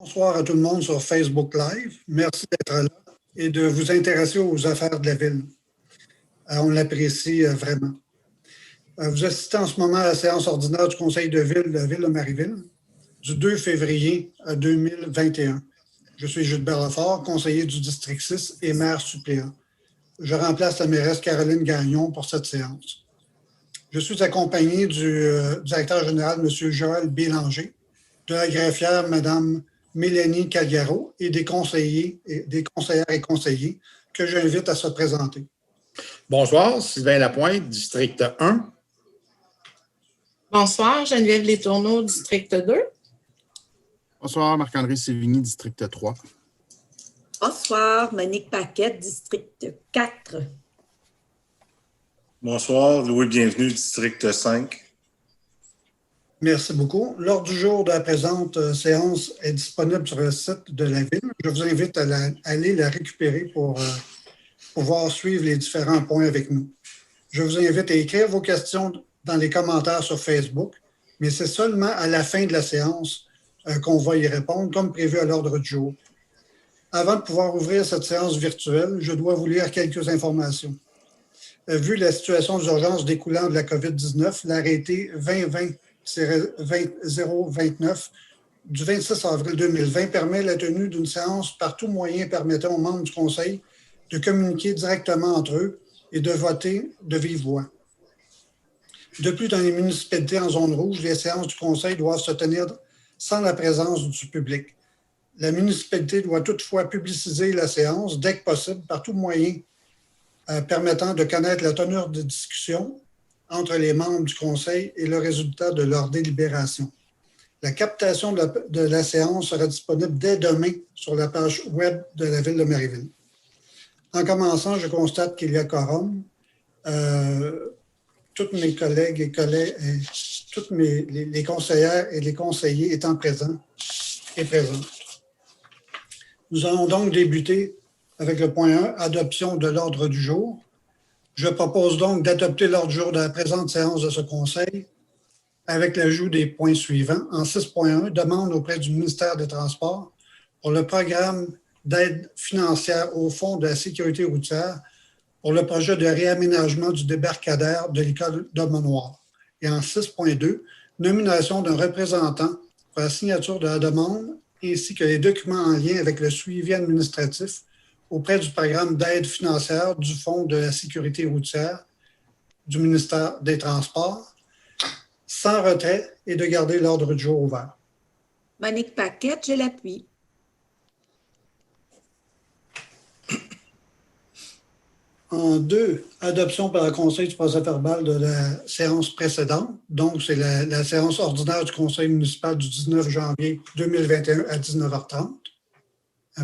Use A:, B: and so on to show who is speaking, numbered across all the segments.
A: Bonsoir à tout le monde sur Facebook Live. Merci d'être là et de vous intéresser aux affaires de la Ville. On l'apprécie vraiment. Vous assistez en ce moment à la séance ordinaire du Conseil de Ville de la Ville de Marieville du 2 février 2021. Je suis Gilbert Lefort, conseiller du district 6 et maire suppléant. Je remplace la mairesse Caroline Gagnon pour cette séance. Je suis accompagné du directeur général, M. Joël Bélanger, de la greffière, Mme Mélanie Calgaro, et des conseillères et conseillers que j'invite à se présenter.
B: Bonsoir, Sylvain Lapointe, district 1.
C: Bonsoir, Geneviève Letourneau, district 2.
D: Bonsoir, Marc-André Sévigny, district 3.
E: Bonsoir, Monique Paquette, district 4.
F: Bonsoir, Louis Bienvenu, district 5.
A: Merci beaucoup. L'ordre du jour de la présente séance est disponible sur le site de la Ville. Je vous invite à aller la récupérer pour pouvoir suivre les différents points avec nous. Je vous invite à écrire vos questions dans les commentaires sur Facebook, mais c'est seulement à la fin de la séance qu'on va y répondre, comme prévu à l'ordre du jour. Avant de pouvoir ouvrir cette séance virtuelle, je dois vous lire quelques informations. Vu la situation d'urgence découlant de la COVID-19, l'arrêté 2020-029 du 26 avril 2020 permet la tenue d'une séance par tout moyen permettant aux membres du Conseil de communiquer directement entre eux et de voter de vive voix. De plus, dans les municipalités en zone rouge, les séances du Conseil doivent se tenir sans la présence du public. La municipalité doit toutefois publiciser la séance dès que possible par tout moyen permettant de connaître la teneur de discussion entre les membres du Conseil et le résultat de leur délibération. La captation de la séance sera disponible dès demain sur la page web de la Ville de Marieville. En commençant, je constate qu'il y a quorum. Toutes mes collègues et toutes les conseillères et les conseillers étant présents et présentes. Nous allons donc débuter avec le point 1, adoption de l'ordre du jour. Je propose donc d'adopter l'ordre du jour de la présente séance de ce Conseil avec l'ajout des points suivants. En 6.1, demande auprès du ministère des Transports pour le programme d'aide financière au Fonds de la sécurité routière pour le projet de réaménagement du débarcadère de l'école de Manoir. Et en 6.2, nomination d'un représentant pour la signature de la demande ainsi que les documents en lien avec le suivi administratif auprès du programme d'aide financière du Fonds de la sécurité routière du ministère des Transports, sans retrait et de garder l'ordre du jour ouvert.
E: Monique Paquette, je l'appuie.
A: En 2, adoption par le Conseil du procès-verbal de la séance précédente. Donc, c'est la séance ordinaire du Conseil municipal du 19 janvier 2021 à 19h30.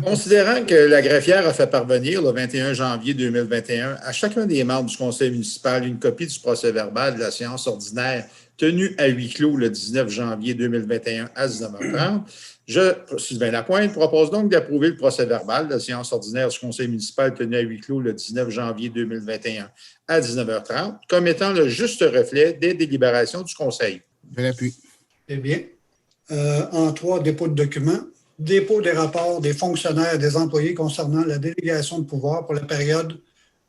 B: Considérant que la greffière a fait parvenir le 21 janvier 2021 à chacun des membres du Conseil municipal une copie du procès-verbal de la séance ordinaire tenue à huis clos le 19 janvier 2021 à 19h30, je, Sylvain Lapointe, propose donc d'approuver le procès-verbal de la séance ordinaire du Conseil municipal tenue à huis clos le 19 janvier 2021 à 19h30 comme étant le juste reflet des délibérations du Conseil.
D: Je l'appuie.
A: Eh bien, en 3, dépôt de documents. Dépôt des rapports des fonctionnaires et des employés concernant la délégation de pouvoir pour la période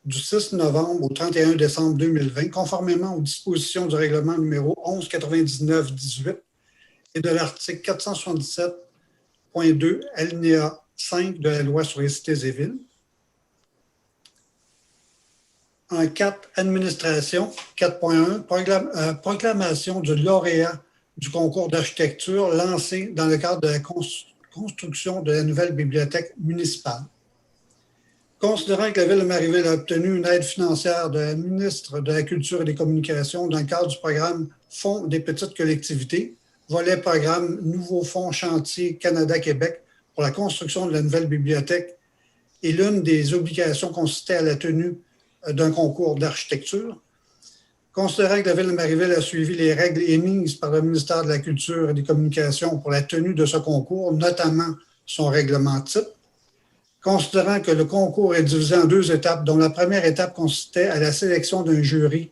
A: du 6 novembre au 31 décembre 2020, conformément aux dispositions du règlement numéro 1199-18 et de l'article 477.2, alinéa 5 de la loi sur les cités et villes. En 4, administration, 4.1, proclamation du lauréat du concours d'architecture lancé dans le cadre de la construction de la nouvelle bibliothèque municipale. Considérant que la Ville de Marieville a obtenu une aide financière de la ministre de la Culture et des Communications dans le cadre du programme Fonds des petites collectivités, volet programme Nouveau Fonds Chantier Canada-Québec pour la construction de la nouvelle bibliothèque, et l'une des obligations consistait à la tenue d'un concours d'architecture. Considérant que la Ville de Marieville a suivi les règles émises par le ministère de la Culture et des Communications pour la tenue de ce concours, notamment son règlement type, considérant que le concours est divisé en 2 étapes, dont la première étape consistait à la sélection d'un jury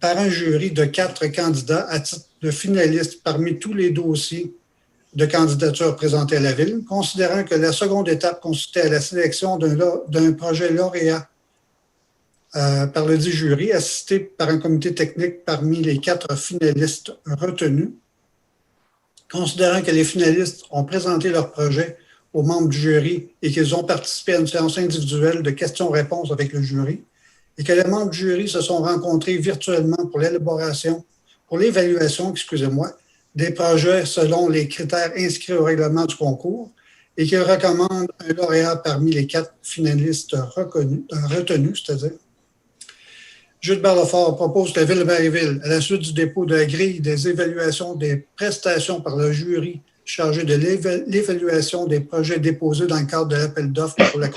A: par un jury de 4 candidats à titre de finalistes parmi tous les dossiers de candidatures présentées à la Ville, considérant que la seconde étape consistait à la sélection d'un projet lauréat par le dit jury, assisté par un comité technique parmi les 4 finalistes retenus, considérant que les finalistes ont présenté leur projet aux membres du jury et qu'ils ont participé à une séance individuelle de questions-réponses avec le jury, et que les membres du jury se sont rencontrés virtuellement pour l'évaluation, des projets selon les critères inscrits au règlement du concours, et qu'ils recommandent un lauréat parmi les 4 finalistes retenus, c'est-à-dire Gilbert Lefort propose que la Ville de Marieville, à la suite du dépôt de la grille des évaluations des prestations par le jury chargé de l'évaluation des projets déposés dans le cadre de l'appel d'offres pour la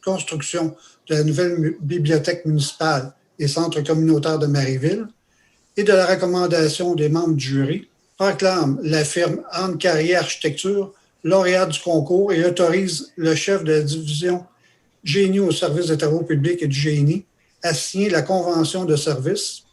A: construction de la nouvelle bibliothèque municipale et centre communautaire de Marieville, et de la recommandation des membres du jury, proclame la firme Anne Carrier Architecture lauréat du concours et autorise le chef de la division Génie au service des travaux publics et du génie à signer la convention de service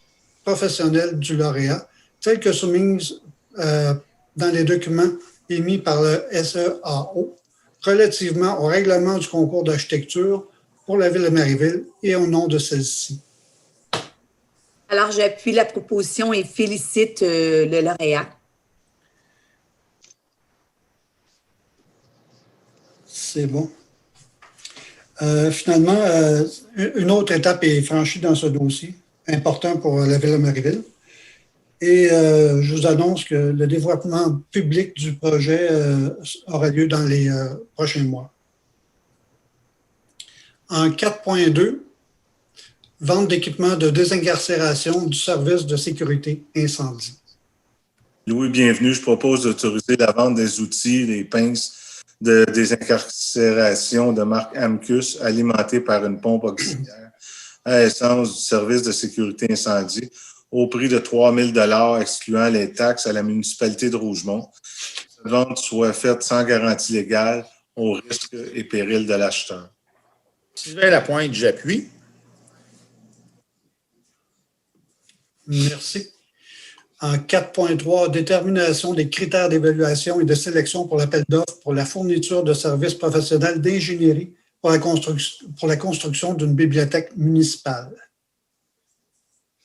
A: professionnel du lauréat, telle que soumise dans les documents émis par le SEAO relativement au règlement du concours d'architecture pour la Ville de Marieville et au nom de celle-ci.
E: Alors, j'appuie la proposition et félicite le lauréat.
A: C'est bon. Finalement, une autre étape est franchie dans ce dossier, important pour la Ville de Marieville. Et je vous annonce que le développement public du projet aura lieu dans les prochains mois. En 4.2, vente d'équipements de désincarcération du service de sécurité incendie.
F: Louis, bienvenue. Je propose d'autoriser la vente des outils, des pinces de désincarcération de marque Amcus alimentés par une pompe auxiliaire à essence du service de sécurité incendie au prix de 3 000 excluant les taxes à la municipalité de Rougemont. Cette vente soit faite sans garantie légale au risque et péril de l'acheteur.
B: Sylvain Lapointe, j'appuie.
A: Merci. En 4.3, détermination des critères d'évaluation et de sélection pour l'appel d'offres pour la fourniture de services professionnels d'ingénierie pour la construction d'une bibliothèque municipale.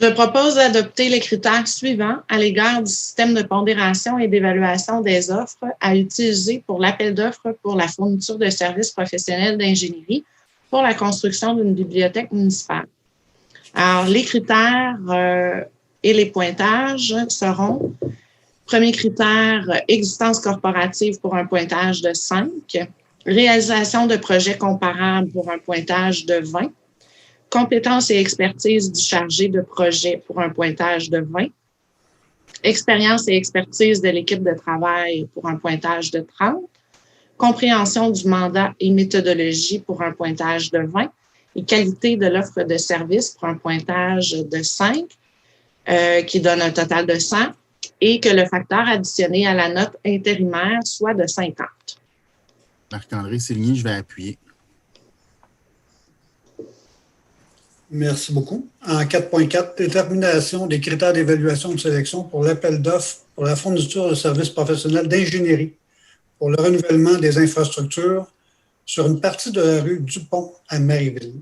C: Je propose d'adopter les critères suivants à l'égard du système de pondération et d'évaluation des offres à utiliser pour l'appel d'offres pour la fourniture de services professionnels d'ingénierie pour la construction d'une bibliothèque municipale. Alors, les critères et les pointages seront, premier critère, existence corporative pour un pointage de 5, réalisation de projets comparables pour un pointage de 20, compétences et expertise du chargé de projet pour un pointage de 20, expérience et expertise de l'équipe de travail pour un pointage de 30, compréhension du mandat et méthodologie pour un pointage de 20 et qualité de l'offre de service pour un pointage de 5, qui donne un total de 100, et que le facteur additionné à la note intérimaire soit de 50.
D: Marc-André Sévigny, je vais appuyer.
A: Merci beaucoup. En 4.4, détermination des critères d'évaluation de sélection pour l'appel d'offres pour la fourniture de services professionnels d'ingénierie pour le renouvellement des infrastructures sur une partie de la rue Dupont à Marieville.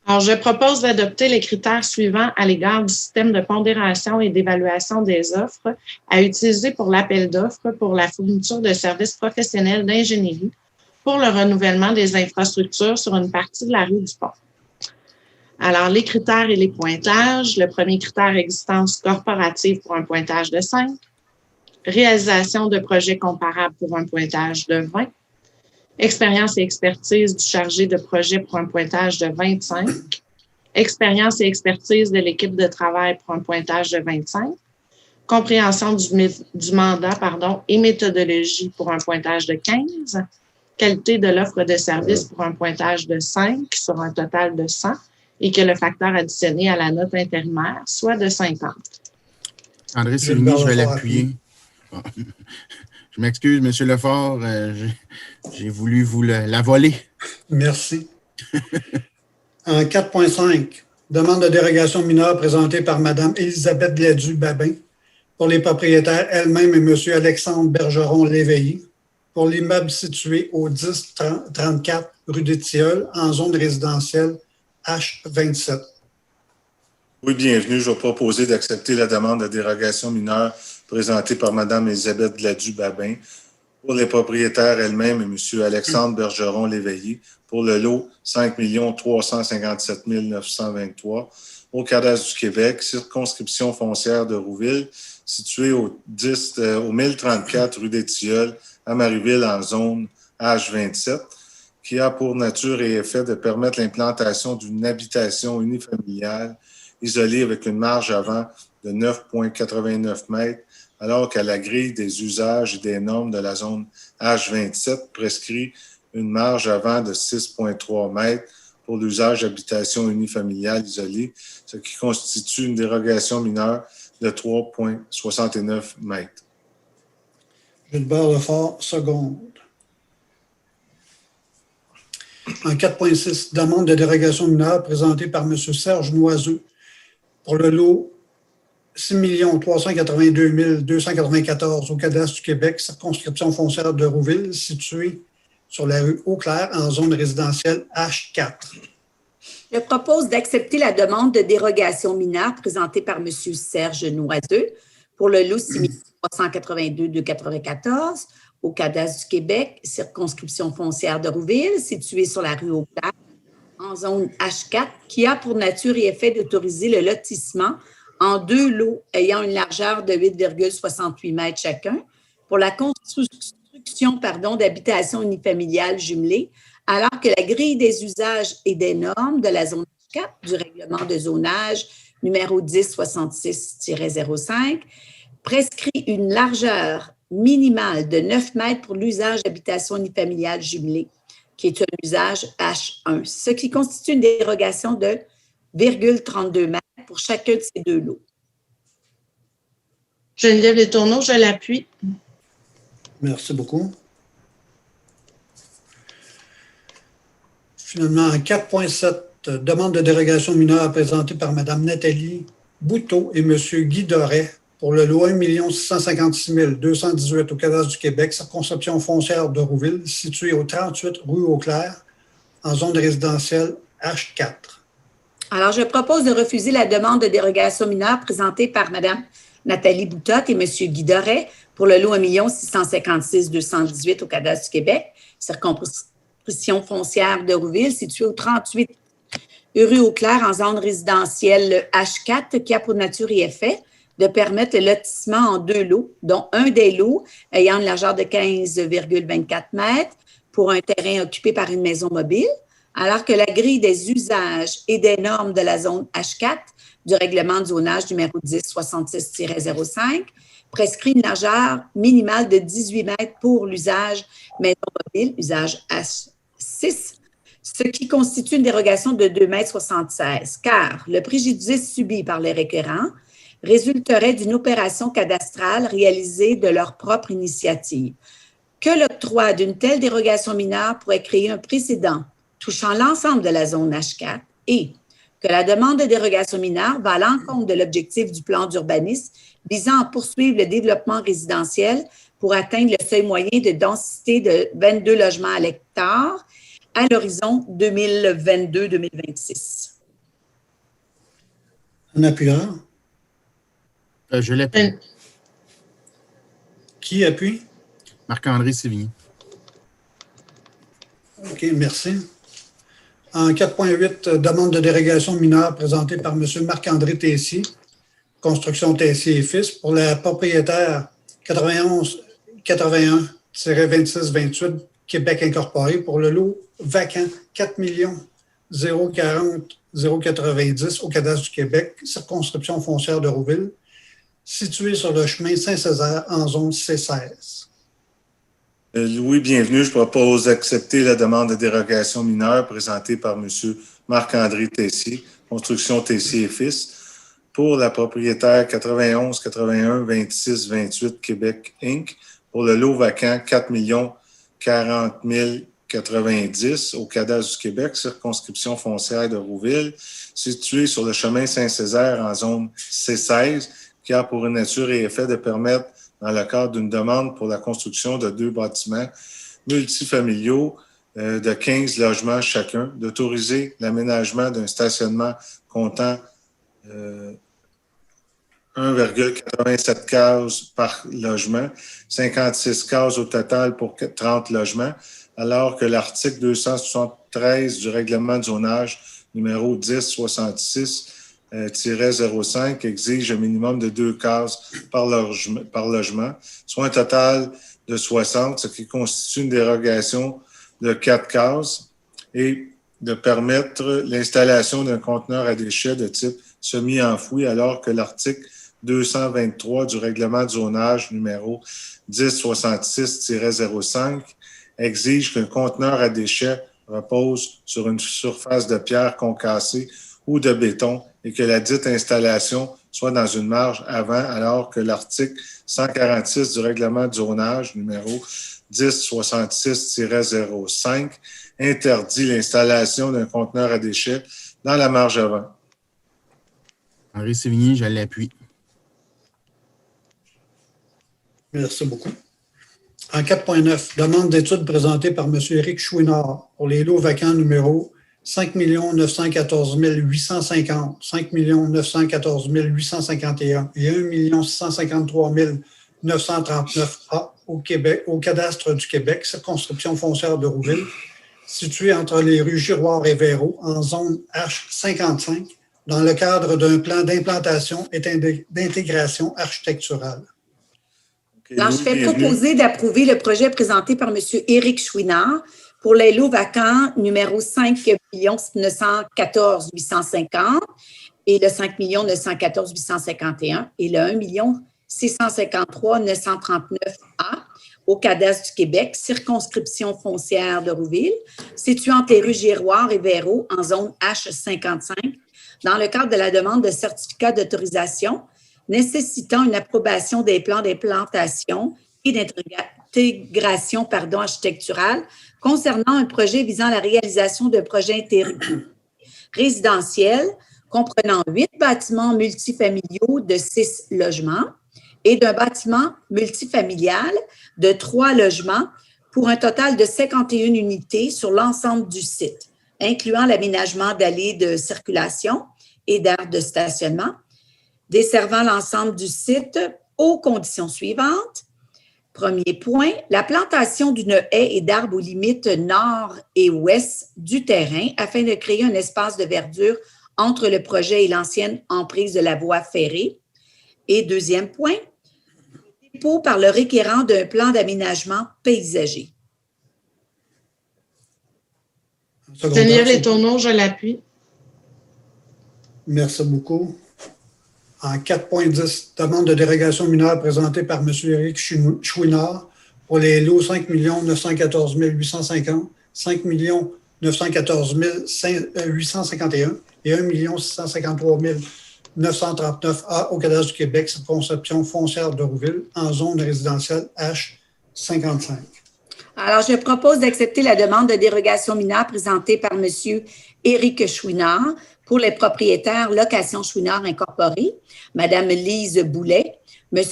C: Alors, je propose d'adopter les critères suivants à l'égard du système de pondération et d'évaluation des offres à utiliser pour l'appel d'offres pour la fourniture de services professionnels d'ingénierie pour le renouvellement des infrastructures sur une partie de la rue Dupont. Alors, les critères et les pointages. Le premier critère, existence corporative pour un pointage de 5. Réalisation de projets comparables pour un pointage de 20. Expérience et expertise du chargé de projet pour un pointage de 25. Expérience et expertise de l'équipe de travail pour un pointage de 25. Compréhension du mandat et méthodologie pour un pointage de 15. Qualité de l'offre de service pour un pointage de 5 sur un total de 100 et que le facteur additionné à la note intérimaire soit de 50.
D: André Sévigny, je vais l'appuyer. Je m'excuse, M. Lefort, j'ai voulu vous la voler.
A: Merci. En 4.5, demande de dérogation mineure présentée par Mme Élisabeth Gladu-Babin pour les propriétaires elles-mêmes et M. Alexandre Bergeron-Léveillé pour l'immeuble situé au 1034 rue des Tilleuls en zone résidentielle H27.
F: Oui, bienvenue. Je vais proposer d'accepter la demande de dérogation mineure présentée par Mme Elisabeth Gladu-Babin pour les propriétaires elles-mêmes et M. Alexandre Bergeron-Léveillé pour le lot 5 357 923 au cadastre du Québec, circonscription foncière de Rouville, située au 1034 rue des Tilleuls à Marieville en zone H27, qui a pour nature et effet de permettre l'implantation d'une habitation unifamiliale isolée avec une marge avant de 9,89 mètres, alors qu'à la grille des usages et des normes de la zone H27 prescrit une marge avant de 6,3 mètres pour l'usage d'habitation unifamiliale isolée, ce qui constitue une dérogation mineure de 3,69 mètres.
A: Gilbert Lefort, seconde. En 4.6, demande de dérogation mineure présentée par M. Serge Noiseux pour le lot 6 382 294 au cadastre du Québec, circonscription foncière de Rouville, située sur la rue Eau-Claire en zone résidentielle H4.
E: Je propose d'accepter la demande de dérogation mineure présentée par M. Serge Noiseux pour le lot 6 382 294 au cadastre du Québec, circonscription foncière de Rouville, située sur la rue Eau-Claire en zone H4, qui a pour nature et effet d'autoriser le lotissement en 2 lots ayant une largeur de 8,68 mètres chacun pour la construction d'habitations unifamiliales jumelées, alors que la grille des usages et des normes de la zone H4 du règlement de zonage numéro 1066-05 prescrit une largeur minimale de 9 mètres pour l'usage d'habitation unifamiliale jumelée, qui est un usage H1, ce qui constitue une dérogation de 0,32 mètres pour chacun de ces 2 lots.
C: Geneviève Letourneau, je l'appuie.
A: Merci beaucoup. Finalement, en 4.7, demande de dérogation mineure présentée par Mme Nathalie Bouteau et M. Guy Doré pour le lot 1 656 218 au cadastre du Québec, circonscription foncière de Rouville, située au 38 rue Eau-Claire, en zone résidentielle H4.
E: Alors, je propose de refuser la demande de dérogation mineure présentée par Mme Nathalie Boutot et M. Guy Doré pour le lot 1 656 218 au cadastre du Québec, circonscription foncière de Rouville, située au 38 rue Eau-Claire en zone résidentielle H4, qui a pour nature et effet de permettre le lotissement en 2 lots, dont un des lots ayant une largeur de 15,24 mètres pour un terrain occupé par une maison mobile, alors que la grille des usages et des normes de la zone H4 du règlement de zonage numéro 1066-05 prescrit une largeur minimale de 18 mètres pour l'usage maison mobile, usage H6, ce qui constitue une dérogation de 2,76 m, car le préjudice subi par les requérants résulterait d'une opération cadastrale réalisée de leur propre initiative. Que l'octroi d'une telle dérogation mineure pourrait créer un précédent touchant l'ensemble de la zone H4 et que la demande de dérogation mineure va à l'encontre de l'objectif du plan d'urbanisme visant à poursuivre le développement résidentiel pour atteindre le seuil moyen de densité de 22 logements à l'hectare à l'horizon 2022-2026.
A: Un appuyeur.
D: Je l'appuie.
A: Qui appuie?
D: Marc-André Sévigny.
A: OK, merci. En 4.8, demande de dérogation mineure présentée par M. Marc-André Tessier, Construction Tessier et Fils, pour la propriétaire 91-81-2628 Québec Incorporé pour le lot vacant 4 040 090 au cadastre du Québec, circonscription foncière de Rouville, situé sur le chemin Saint-Césaire en zone C16.
F: Louis, bienvenue. Je propose d'accepter la demande de dérogation mineure présentée par M. Marc-André Tessier, Construction Tessier et Fils, pour la propriétaire 91-81-2628 Québec Inc. pour le lot vacant 4 040 090 au cadastre du Québec, circonscription foncière de Rouville, située sur le chemin Saint-Césaire en zone C16, qui a pour nature et effet de permettre, dans le cadre d'une demande pour la construction de 2 bâtiments multifamiliaux de 15 logements chacun, d'autoriser l'aménagement d'un stationnement comptant 1,87 cases par logement, 56 cases au total pour 30 logements, alors que l'article 273 du règlement de zonage numéro 1066-05 exige un minimum de 2 cases par logement, soit un total de 60, ce qui constitue une dérogation de 4 cases, et de permettre l'installation d'un conteneur à déchets de type semi-enfoui, alors que l'article 223 du règlement de zonage numéro 1066-05 exige qu'un conteneur à déchets repose sur une surface de pierre concassée ou de béton et que la dite installation soit dans une marge avant, alors que l'article 146 du règlement de zonage numéro 1066-05 interdit l'installation d'un conteneur à déchets dans la marge avant.
D: Henri Sévigny, je l'appuie.
A: Merci beaucoup. En 4.9, demande d'étude présentée par M. Éric Chouinard pour les lots vacants numéro 5 914 850, 5 914 851 et 1 653 939 A au Québec, au cadastre du Québec, circonscription foncière de Rouville, située entre les rues Giroir et Véro, en zone H55, dans le cadre d'un plan d'implantation et d'intégration architecturale.
E: Alors, je fais proposer d'approuver le projet présenté par M. Éric Chouinard pour les lots vacants numéro 5 914 850 et le 5 914 851 et le 1 653 939 A au cadastre du Québec, circonscription foncière de Rouville, située entre les rues Giroir et Véro en zone H55, dans le cadre de la demande de certificat d'autorisation nécessitant une approbation des plans d'implantation et d'intégration architecturale concernant un projet visant à la réalisation d'un projet résidentiel comprenant 8 bâtiments multifamiliaux de 6 logements et d'un bâtiment multifamilial de 3 logements pour un total de 51 unités sur l'ensemble du site, incluant l'aménagement d'allées de circulation et d'aires de stationnement, desservant l'ensemble du site aux conditions suivantes. Premier point, la plantation d'une haie et d'arbres aux limites nord et ouest du terrain afin de créer un espace de verdure entre le projet et l'ancienne emprise de la voie ferrée. Et deuxième point, dépôt par le requérant d'un plan d'aménagement paysager.
C: Geneviève Letourneau, je l'appuie.
A: Merci beaucoup. En 4.10, demande de dérogation mineure présentée par M. Éric Chouinard pour les lots 5 914 850, 5 914 851 et 1 653 939 A au cadastre du Québec, circonscription foncière de Rouville, en zone résidentielle H55.
E: Alors, je propose d'accepter la demande de dérogation mineure présentée par M. Éric Chouinard pour les propriétaires Location Chouinard Incorporée, Mme Lise Boulet, M.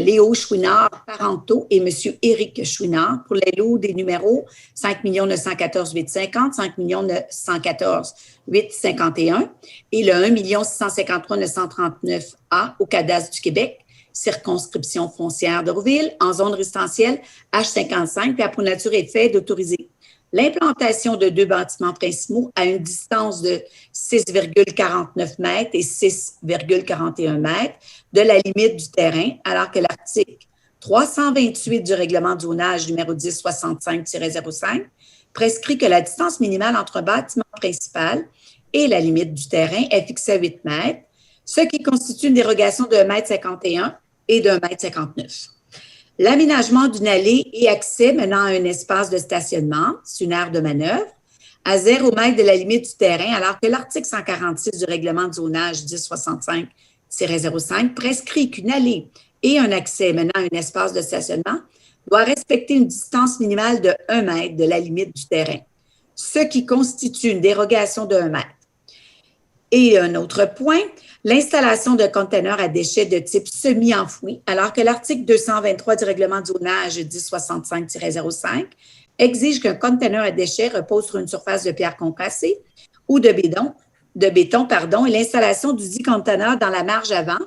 E: Léo Chouinard Parenteau et M. Éric Chouinard pour les lots des numéros 5 914 850, 5 914 851 et le 1 653 939 A au cadastre du Québec, circonscription foncière de Rouville, en zone résidentielle H55, puis a pour nature et fait d'autoriser l'implantation de 2 bâtiments principaux à une distance de 6,49 mètres et 6,41 mètres de la limite du terrain, alors que l'article 328 du règlement de zonage numéro 1065-05 prescrit que la distance minimale entre un bâtiment principal et la limite du terrain est fixée à 8 mètres, ce qui constitue une dérogation de 1,51 m et de 1,59 m. L'aménagement d'une allée et accès menant à un espace de stationnement, c'est une aire de manœuvre, à 0 mètre de la limite du terrain, alors que l'article 146 du règlement de zonage 1065-05 prescrit qu'une allée et un accès menant à un espace de stationnement doit respecter une distance minimale de 1 mètre de la limite du terrain, ce qui constitue une dérogation de 1 mètre. Et un autre point, l'installation de conteneurs à déchets de type semi-enfoui, alors que l'article 223 du règlement de zonage 1065-05 exige qu'un conteneur à déchets repose sur une surface de pierre concassée ou de béton, et l'installation du dit conteneur dans la marge avant,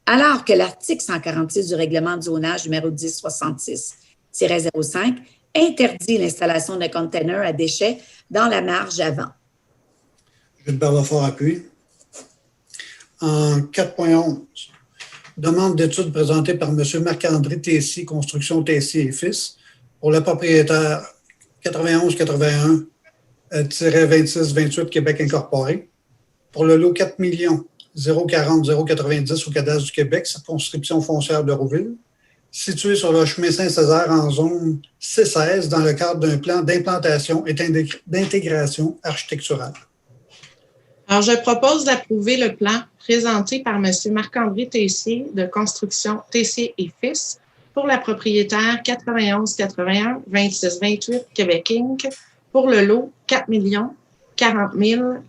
E: alors que l'article 146 du règlement de zonage numéro 1066-05 interdit l'installation de conteneurs à déchets dans la marge avant.
A: Gilbert Lefort appuie. En 4.11, demande d'étude présentée par M. Marc-André Tessier, Construction Tessier et Fils, pour le propriétaire 9181-2628 Québec Incorporé, pour le lot 4 040 090 au cadastre du Québec, circonscription foncière de Rouville, situé sur le chemin Saint-Césaire en zone C16 dans le cadre d'un plan d'implantation et d'intégration architecturale.
C: Alors, je propose d'approuver le plan présenté par M. Marc-André Tessier de Construction Tessier et Fils pour la propriétaire 9181-2628 Québec Inc. pour le lot 4 40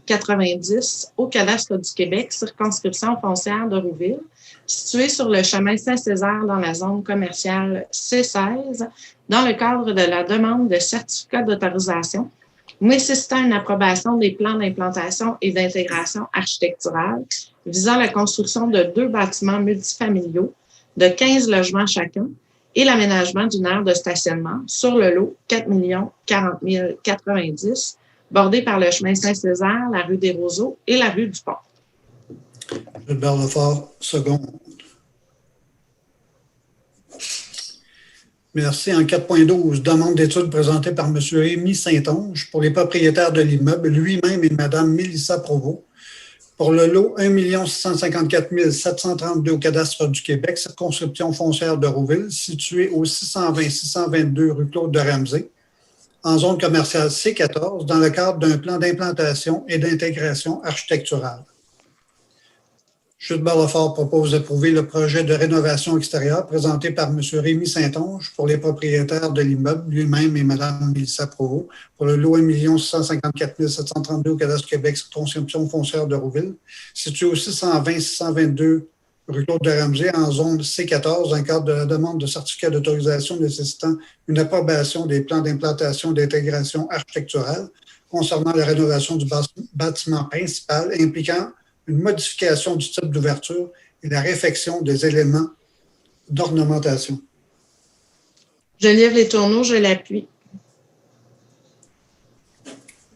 C: 090 au cadastre du Québec, circonscription foncière de Rouville, situé sur le chemin Saint-Césaire dans la zone commerciale C16, dans le cadre de la demande de certificat d'autorisation nécessitant une approbation des plans d'implantation et d'intégration architecturale visant la construction de 2 bâtiments multifamiliaux de 15 logements chacun et l'aménagement d'une aire de stationnement sur le lot 4 40 090 bordé par le chemin Saint-Césaire, la rue des Roseaux et la rue du Pont.
A: Gilbert Lefort, seconde. Merci. En 4.12, demande d'étude présentée par M. Rémy Saint-Onge pour les propriétaires de l'immeuble, lui-même et Mme Mélissa Provost, pour le lot 1 654 732 au cadastre du Québec, circonscription foncière de Rouville, située au 620-622 rue Claude de Ramsey, en zone commerciale C14, dans le cadre d'un plan d'implantation et d'intégration architecturale. Gilbert Lefort propose d'approuver le projet de rénovation extérieure présenté par M. Rémy Saint-Onge pour les propriétaires de l'immeuble, lui-même et Mme Mélissa Provost, pour le lot 1 654 732 au cadastre Québec, circonscription foncière de Rouville, situé au 620-622 rue Claude de Ramsey, en zone C14, dans le cadre de la demande de certificat d'autorisation nécessitant une approbation des plans d'implantation et d'intégration architecturale concernant la rénovation du bâtiment principal impliquant une modification du type d'ouverture et la réfection des éléments d'ornementation.
C: Geneviève Letourneau, je l'appuie.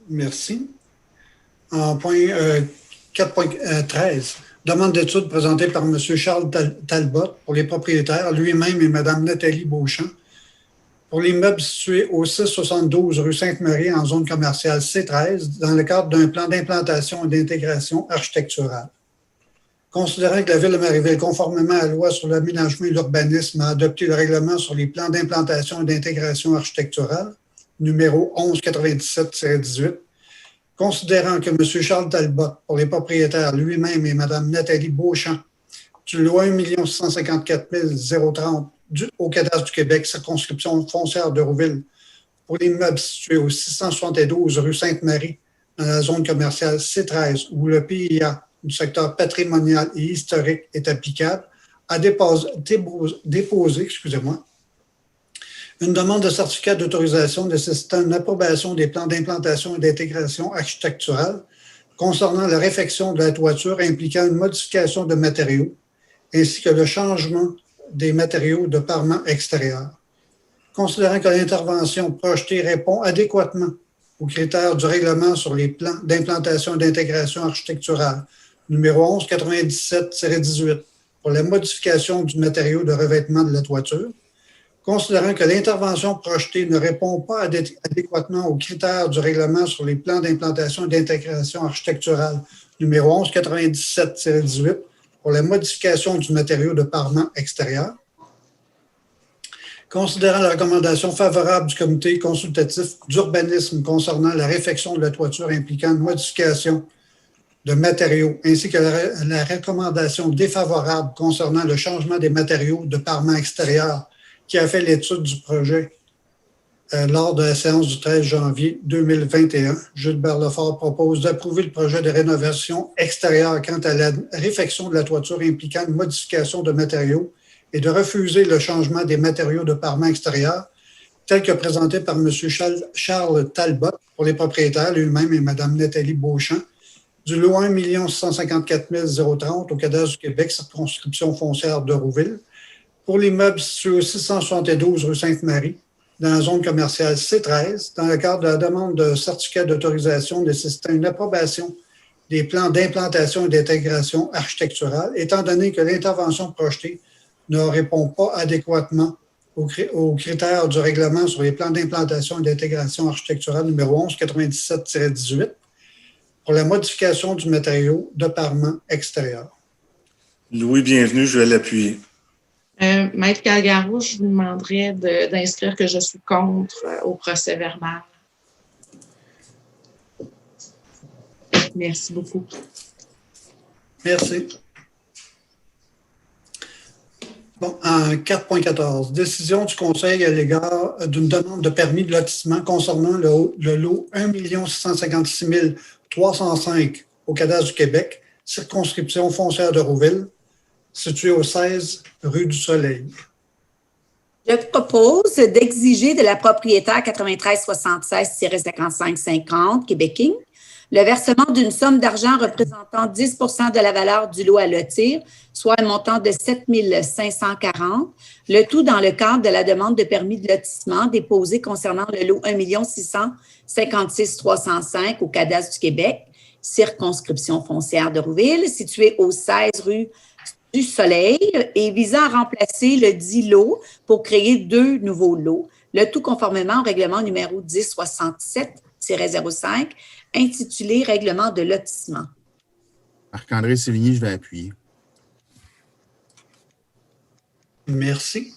A: Merci. En point 4.13, demande d'étude présentée par M. Charles Talbot pour les propriétaires, lui-même et Mme Nathalie Beauchamp, pour l'immeuble situé au 672 rue Sainte-Marie en zone commerciale C13 dans le cadre d'un plan d'implantation et d'intégration architecturale. Considérant que la Ville de Marieville, conformément à la loi sur l'aménagement et l'urbanisme, a adopté le règlement sur les plans d'implantation et d'intégration architecturale, numéro 1197-18, considérant que M. Charles Talbot, pour les propriétaires lui-même et Mme Nathalie Beauchamp, du lot 1 654 030 au cadastre du Québec, circonscription foncière de Rouville, pour l'immeuble situé au 672 rue Sainte-Marie, dans la zone commerciale C13, où le PIA du secteur patrimonial et historique est applicable, a déposé une demande de certificat d'autorisation nécessitant une approbation des plans d'implantation et d'intégration architecturale concernant la réfection de la toiture impliquant une modification de matériaux, ainsi que le changement des matériaux de parement extérieur. Considérant que l'intervention projetée répond adéquatement aux critères du règlement sur les plans d'implantation et d'intégration architecturale, numéro 1197-18, pour la modification du matériau de revêtement de la toiture, considérant que l'intervention projetée ne répond pas adéquatement aux critères du règlement sur les plans d'implantation et d'intégration architecturale, numéro 1197-18, pour la modification du matériau de parement extérieur. Considérant la recommandation favorable du comité consultatif d'urbanisme concernant la réfection de la toiture impliquant une modification de matériaux, ainsi que la recommandation défavorable concernant le changement des matériaux de parement extérieur qui a fait l'étude du projet lors de la séance du 13 janvier 2021. Gilbert Lefort propose d'approuver le projet de rénovation extérieure quant à la réfection de la toiture impliquant une modification de matériaux et de refuser le changement des matériaux de parement extérieur tel que présenté par M. Charles Talbot pour les propriétaires lui-même et Mme Nathalie Beauchamp du lot 1 654 030 au cadastre du Québec, circonscription foncière de Rouville, pour l'immeuble situé au 672 rue Sainte-Marie, dans la zone commerciale C13, dans le cadre de la demande de certificat d'autorisation nécessitant une approbation des plans d'implantation et d'intégration architecturale, étant donné que l'intervention projetée ne répond pas adéquatement aux critères du règlement sur les plans d'implantation et d'intégration architecturale numéro 1197-18 pour la modification du matériau de parement extérieur.
F: Louis, bienvenue, je vais l'appuyer.
C: Maître Calgaro, je vous demanderais d'inscrire que je suis contre au procès verbal. Merci beaucoup.
A: Merci. Bon, en 4.14, décision du Conseil à l'égard d'une demande de permis de lotissement concernant le lot 1 656 305 au cadastre du Québec, circonscription foncière de Rouville, situé au 16 rue du Soleil.
E: Je propose d'exiger de la propriétaire 9376-5550 Québec Inc. le versement d'une somme d'argent représentant 10 de la valeur du lot à lotir, soit un montant de 7 540, le tout dans le cadre de la demande de permis de lotissement déposée concernant le lot 1 656 305 au cadastre du Québec, circonscription foncière de Rouville, située au 16 rue du Soleil et visant à remplacer le dit lot pour créer 2 nouveaux lots, le tout conformément au règlement numéro 1067-05 intitulé Règlement de lotissement.
D: Marc-André Sévigny, je vais appuyer.
A: Merci.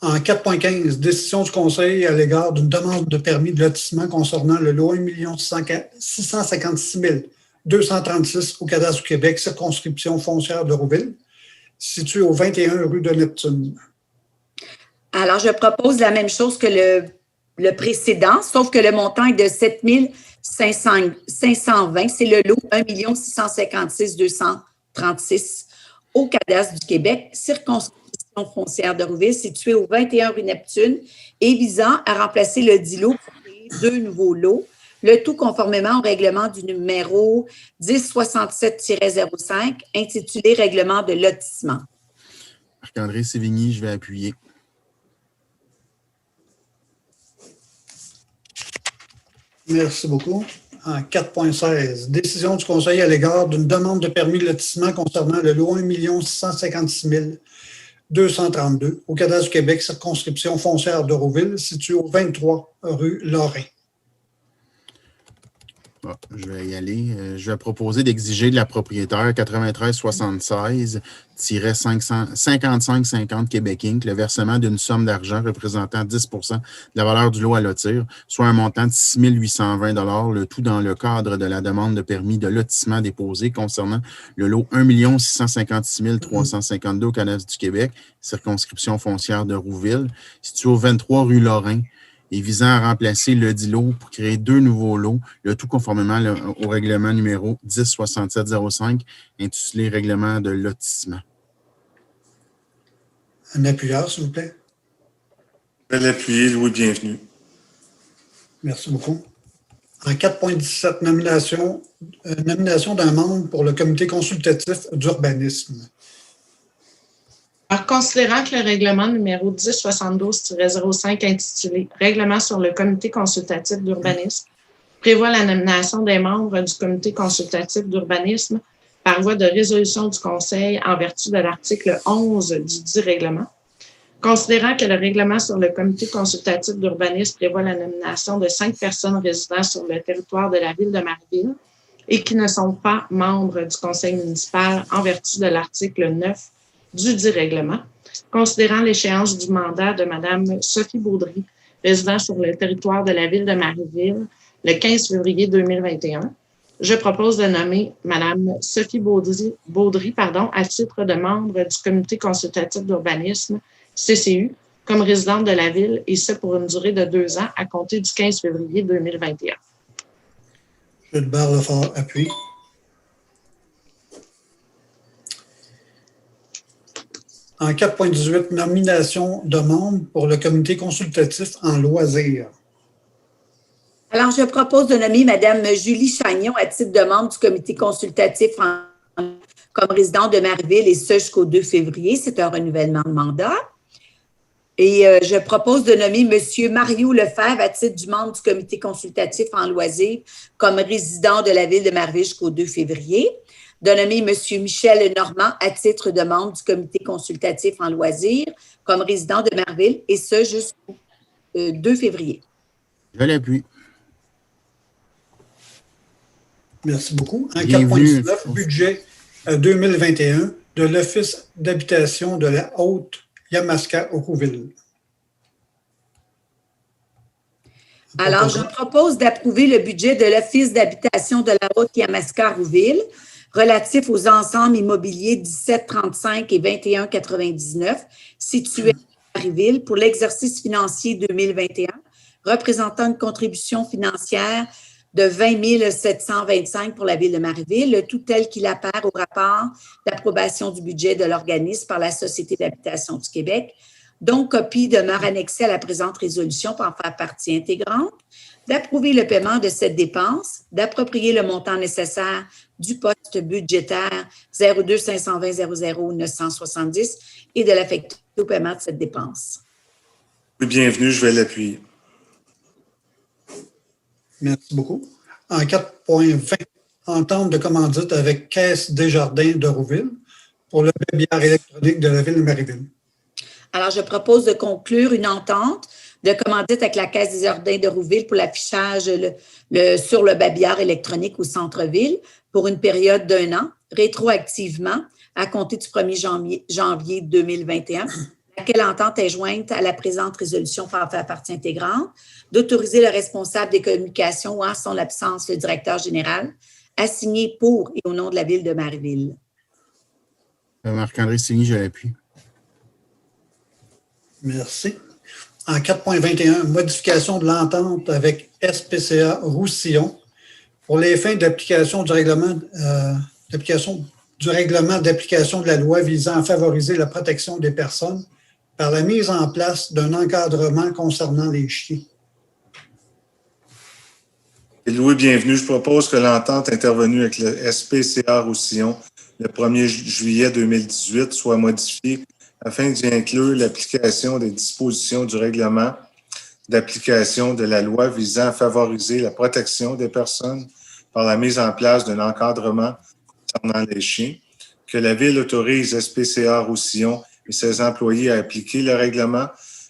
A: En 4.15, décision du Conseil à l'égard d'une demande de permis de lotissement concernant le lot 1 656 236 au cadastre du Québec, circonscription foncière de Rouville, situé au 21 rue de Neptune.
E: Alors, je propose la même chose que le précédent, sauf que le montant est de 7 520. C'est le lot 1 656 236 au cadastre du Québec, circonscription foncière de Rouville, situé au 21 rue Neptune et visant à remplacer le dit lot pour créer 2 nouveaux lots, le tout conformément au règlement du numéro 1067-05 intitulé Règlement de lotissement.
D: Marc-André Sévigny, je vais appuyer.
A: Merci beaucoup. En 4.16, décision du Conseil à l'égard d'une demande de permis de lotissement concernant le lot 1 656 232 au cadastre du Québec, circonscription foncière de Rouville, situé au 23 rue Lorrain.
D: Bon, je vais y aller. Je vais proposer d'exiger de la propriétaire 9376-5550 Québec Inc. le versement d'une somme d'argent représentant 10 de la valeur du lot à lotir, soit un montant de 6 820 $, le tout dans le cadre de la demande de permis de lotissement déposée concernant le lot 1 656 352 au cadastre du Québec, circonscription foncière de Rouville, situé au 23 rue Lorrain, et visant à remplacer le dit lot pour créer 2 nouveaux lots, le tout conformément au règlement numéro 1067-05, intitulé Règlement de lotissement.
A: Un appuyeur, s'il vous plaît.
F: Je vais l'appuyer, Louis, bienvenue.
A: Merci beaucoup. En 4.17, nomination d'un membre pour le comité consultatif d'urbanisme.
C: Alors, considérant que le règlement numéro 1072-05 intitulé « Règlement sur le comité consultatif d'urbanisme » prévoit la nomination des membres du comité consultatif d'urbanisme par voie de résolution du Conseil en vertu de l'article 11 du dit règlement. Considérant que le règlement sur le comité consultatif d'urbanisme prévoit la nomination de 5 personnes résidant sur le territoire de la ville de Marieville et qui ne sont pas membres du conseil municipal en vertu de l'article 9 du dit règlement, considérant l'échéance du mandat de Mme Sophie Baudry, résidant sur le territoire de la ville de Marieville, le 15 février 2021, je propose de nommer Mme Sophie Baudry à titre de membre du comité consultatif d'urbanisme, CCU, comme résidente de la Ville, et ce pour une durée de 2 ans à compter du 15 février 2021.
A: Gilbert Lefort appuie. En 4.18, nomination de membres pour le comité consultatif en loisirs.
E: Alors, je propose de nommer Mme Julie Chagnon à titre de membre du comité consultatif comme résidente de Marieville, et ce jusqu'au 2 février. C'est un renouvellement de mandat. Et je propose de nommer M. Mario Lefebvre à titre du membre du comité consultatif en loisirs comme résident de la Ville de Marieville jusqu'au 2 février. De nommer M. Michel Normand à titre de membre du comité consultatif en loisirs comme résident de Marieville, et ce jusqu'au 2 février.
D: Je l'appuie.
A: Merci beaucoup. En
D: Bienvenue.
A: 4.19, budget 2021 de l'Office d'habitation de la Haute-Yamaska-Rouville.
E: Alors, je propose d'approuver le budget de l'Office d'habitation de la Haute-Yamaska-Rouville relatif aux ensembles immobiliers 1735 et 2199 situés à Marieville pour l'exercice financier 2021, représentant une contribution financière de 20 725 pour la Ville de Marieville, le tout tel qu'il apparaît au rapport d'approbation du budget de l'organisme par la Société d'habitation du Québec, dont copie demeure annexée à la présente résolution pour en faire partie intégrante, d'approuver le paiement de cette dépense, d'approprier le montant nécessaire du poste budgétaire 02 520 00 970 et de l'affecter au paiement de cette dépense.
F: Oui, bienvenue, je vais l'appuyer.
A: Merci beaucoup. En 4.20, entente de commandite avec Caisse Desjardins de Rouville pour le billard électronique de la Ville de Marieville.
E: Alors, je propose de conclure une entente de commandite avec la Caisse Desjardins de Rouville pour l'affichage sur le babillard électronique au centre-ville pour une période d'1 an, rétroactivement à compter du 1er janvier 2021, laquelle entente est jointe à la présente résolution pour en faire partie intégrante, d'autoriser le responsable des communications ou en son absence le directeur général à signer pour et au nom de la Ville de Marieville.
D: Marc-André Signy, je l'appuie.
A: Merci. En 4.21, modification de l'entente avec SPCA Roussillon pour les fins d'application du règlement d'application de la loi visant à favoriser la protection des personnes par la mise en place d'un encadrement concernant les chiens.
F: Louis, bienvenue. Je propose que l'entente intervenue avec le SPCA Roussillon le 1er juillet 2018 soit modifiée afin d'y inclure l'application des dispositions du règlement d'application de la loi visant à favoriser la protection des personnes par la mise en place d'un encadrement concernant les chiens, que la Ville autorise SPCA Roussillon et ses employés à appliquer le règlement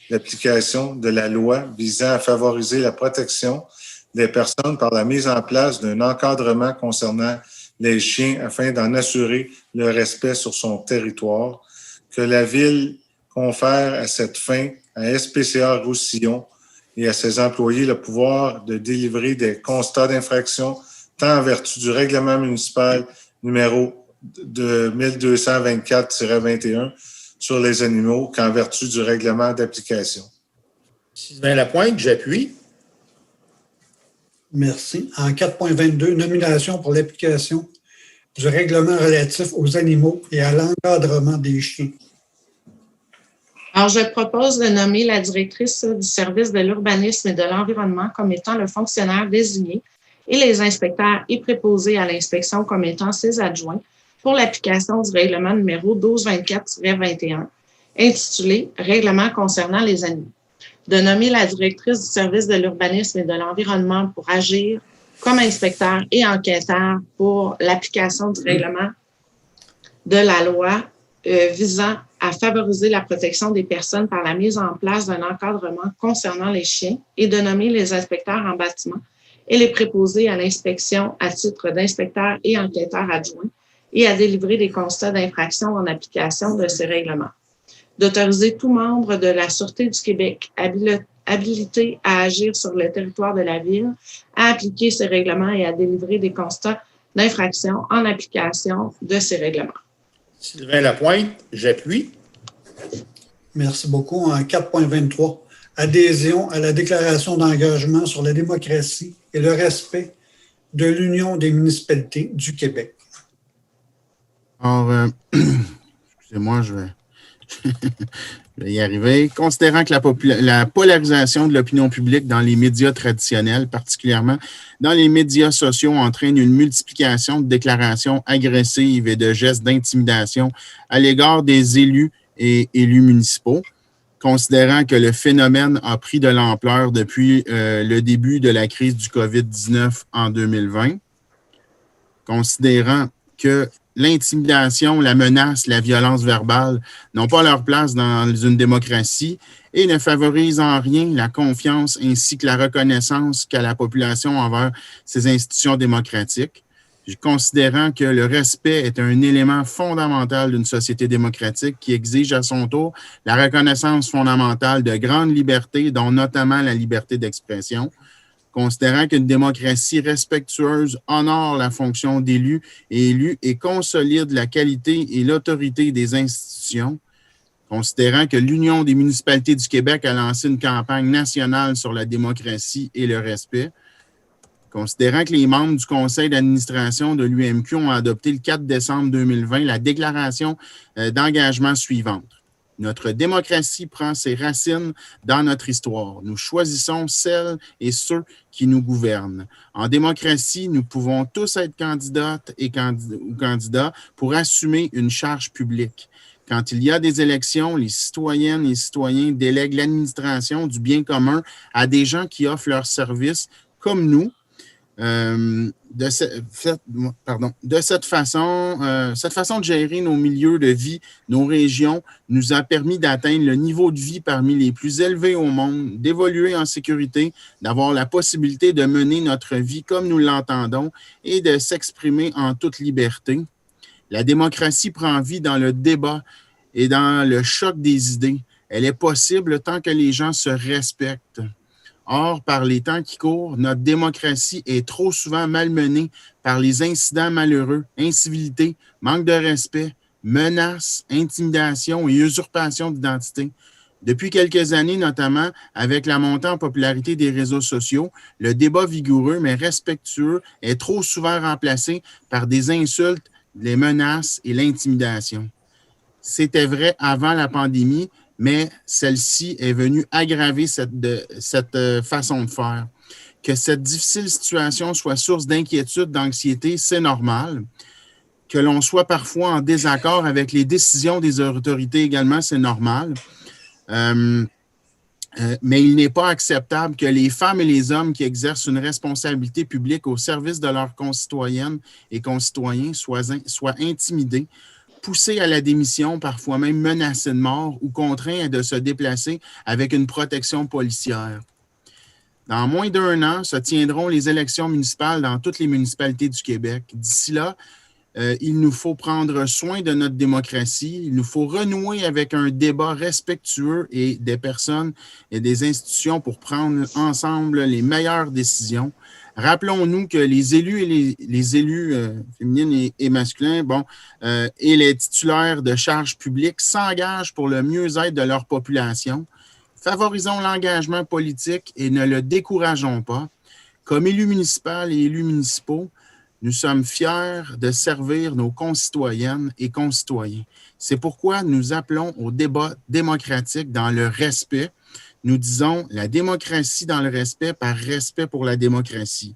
F: d'application de la loi visant à favoriser la protection des personnes par la mise en place d'un encadrement concernant les chiens afin d'en assurer le respect sur son territoire, que la Ville confère à cette fin à SPCA Roussillon et à ses employés le pouvoir de délivrer des constats d'infraction tant en vertu du règlement municipal numéro de 1224-21 sur les animaux qu'en vertu du règlement d'application.
B: Sylvain Lapointe, j'appuie.
A: Merci. En 4.22, nomination pour l'application du règlement relatif aux animaux et à l'encadrement des chiens.
C: Alors, je propose de nommer la directrice du service de l'urbanisme et de l'environnement comme étant le fonctionnaire désigné et les inspecteurs et préposés à l'inspection comme étant ses adjoints pour l'application du règlement numéro 1224-21, intitulé « Règlement concernant les animaux ». De nommer la directrice du service de l'urbanisme et de l'environnement pour agir comme inspecteur et enquêteur pour l'application du règlement de la loi visant à favoriser la protection des personnes par la mise en place d'un encadrement concernant les chiens et de nommer les inspecteurs en bâtiment et les préposés à l'inspection à titre d'inspecteurs et enquêteurs adjoints et à délivrer des constats d'infraction en application de ces règlements. D'autoriser tout membre de la Sûreté du Québec habilité à agir sur le territoire de la Ville à appliquer ces règlements et à délivrer des constats d'infraction en application de ces règlements.
B: Sylvain Lapointe, j'appuie.
A: Merci beaucoup. En 4.23, adhésion à la déclaration d'engagement sur la démocratie et le respect de l'Union des municipalités du Québec.
D: Alors, excusez-moi, je vais y arriver. Considérant que la polarisation de l'opinion publique dans les médias traditionnels, particulièrement dans les médias sociaux, entraîne une multiplication de déclarations agressives et de gestes d'intimidation à l'égard des élus et élus municipaux, considérant que le phénomène a pris de l'ampleur depuis le début de la crise du COVID-19 en 2020, considérant que l'intimidation, la menace, la violence verbale n'ont pas leur place dans une démocratie et ne favorisent en rien la confiance ainsi que la reconnaissance qu'a la population envers ces institutions démocratiques. Considérant que le respect est un élément fondamental d'une société démocratique qui exige à son tour la reconnaissance fondamentale de grandes libertés, dont notamment la liberté d'expression. Considérant qu'une démocratie respectueuse honore la fonction d'élu et élus et consolide la qualité et l'autorité des institutions. Considérant que l'Union des municipalités du Québec a lancé une campagne nationale sur la démocratie et le respect. Considérant que les membres du conseil d'administration de l'UMQ ont adopté le 4 décembre 2020 la déclaration d'engagement suivante. Notre démocratie prend ses racines dans notre histoire. Nous choisissons celles et ceux qui nous gouvernent. En démocratie, nous pouvons tous être candidates et candidats pour assumer une charge publique. Quand il y a des élections, les citoyennes et citoyens délèguent l'administration du bien commun à des gens qui offrent leurs services comme nous. De cette façon de gérer nos milieux de vie, nos régions, nous a permis d'atteindre le niveau de vie parmi les plus élevés au monde, d'évoluer en sécurité, d'avoir la possibilité de mener notre vie comme nous l'entendons et de s'exprimer en toute liberté. La démocratie prend vie dans le débat et dans le choc des idées. Elle est possible tant que les gens se respectent. Or, par les temps qui courent, notre démocratie est trop souvent malmenée par les incidents malheureux, incivilités, manque de respect, menaces, intimidations et usurpation d'identité. Depuis quelques années, notamment avec la montée en popularité des réseaux sociaux, le débat vigoureux mais respectueux est trop souvent remplacé par des insultes, les menaces et l'intimidation. C'était vrai avant la pandémie, mais celle-ci est venue aggraver cette façon de faire. Que cette difficile situation soit source d'inquiétude, d'anxiété, c'est normal. Que l'on soit parfois en désaccord avec les décisions des autorités également, c'est normal. Mais il n'est pas acceptable que les femmes et les hommes qui exercent une responsabilité publique au service de leurs concitoyennes et concitoyens soient intimidés, poussés à la démission, parfois même menacés de mort ou contraints de se déplacer avec une protection policière. Dans moins d'1 an, se tiendront les élections municipales dans toutes les municipalités du Québec. D'ici là, il nous faut prendre soin de notre démocratie. Il nous faut renouer avec un débat respectueux et des personnes et des institutions pour prendre ensemble les meilleures décisions. Rappelons-nous que les élus et les élus féminines et masculins, et les titulaires de charges publiques s'engagent pour le mieux-être de leur population. Favorisons l'engagement politique et ne le décourageons pas. Comme élus municipaux et élus municipaux, nous sommes fiers de servir nos concitoyennes et concitoyens. C'est pourquoi nous appelons au débat démocratique dans le respect. Nous disons la démocratie dans le respect par respect pour la démocratie.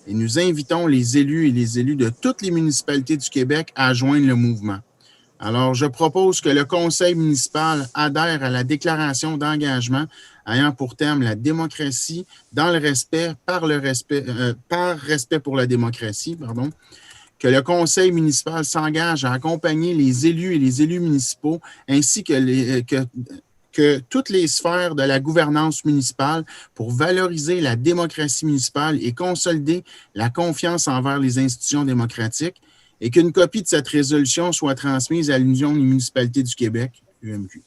D: Et nous invitons les élus et les élus de toutes les municipalités du Québec à joindre le mouvement. Alors, je propose que le conseil municipal adhère à la déclaration d'engagement ayant pour terme la démocratie dans le respect, par respect pour la démocratie, que le conseil municipal s'engage à accompagner les élus et les élus municipaux ainsi que toutes les sphères de la gouvernance municipale pour valoriser la démocratie municipale et consolider la confiance envers les institutions démocratiques et qu'une copie de cette résolution soit transmise à l'Union des municipalités du Québec, UMQ.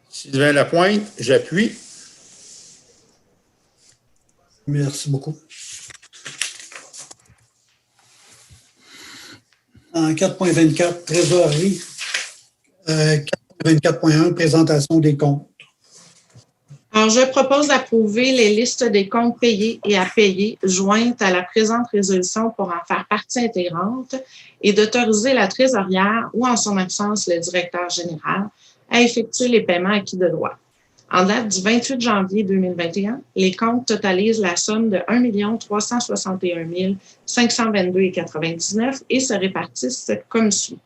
B: Sylvain Lapointe, j'appuie.
A: Merci beaucoup. En 4.24, trésorerie. 4.24.1, présentation des comptes.
C: Alors, je propose d'approuver les listes des comptes payés et à payer jointes à la présente résolution pour en faire partie intégrante et d'autoriser la trésorière ou, en son absence, le directeur général à effectuer les paiements acquis de droit. En date du 28 janvier 2021, les comptes totalisent la somme de 1 361 522,99 et se répartissent comme suit.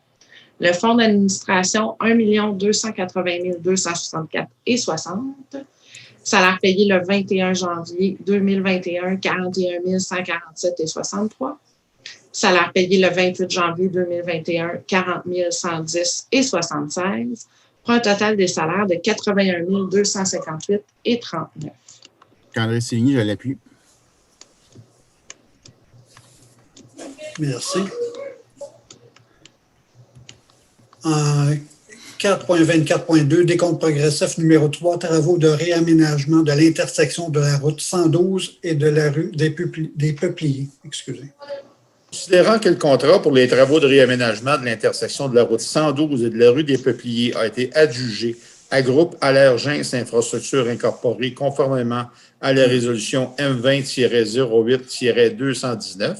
C: Le fonds d'administration, 1 280 264,60. Salaire payé le 21 janvier 2021, 41 147,63. Salaire payé le 28 janvier 2021, 40 110,76. Pour un total des salaires de 81 258,39.
D: André Sévigny, je l'appuie.
A: Merci. En 4.24.2, décompte progressif numéro 3, travaux de réaménagement de l'intersection de la route 112 et de la rue des Peupliers. Excusez.
B: Considérant que le contrat pour les travaux de réaménagement de l'intersection de la route 112 et de la rue des Peupliers a été adjugé à Groupe Allergence Infrastructure Incorporée conformément à la résolution M20-08-219,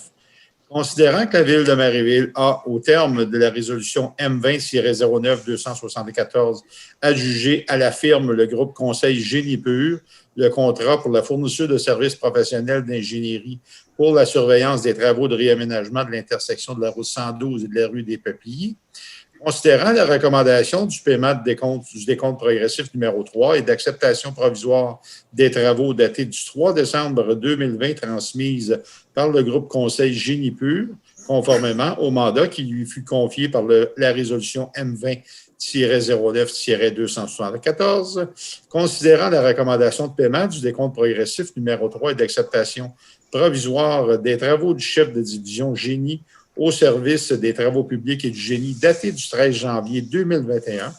B: considérant que la Ville de Marieville a, au terme de la résolution M20-09-274, adjugé à la firme le groupe Conseil Génie Pur le contrat pour la fourniture de services professionnels d'ingénierie pour la surveillance des travaux de réaménagement de l'intersection de la route 112 et de la rue des Peupliers, considérant la recommandation du paiement du décompte progressif numéro 3 et d'acceptation provisoire des travaux datés du 3 décembre 2020 transmise par le groupe Conseil Génie Pur, conformément au mandat qui lui fut confié par la résolution M20-09-274, considérant la recommandation de paiement du décompte progressif numéro 3 et d'acceptation provisoire des travaux du chef de division génie au service des travaux publics et du génie daté du 13 janvier 2021,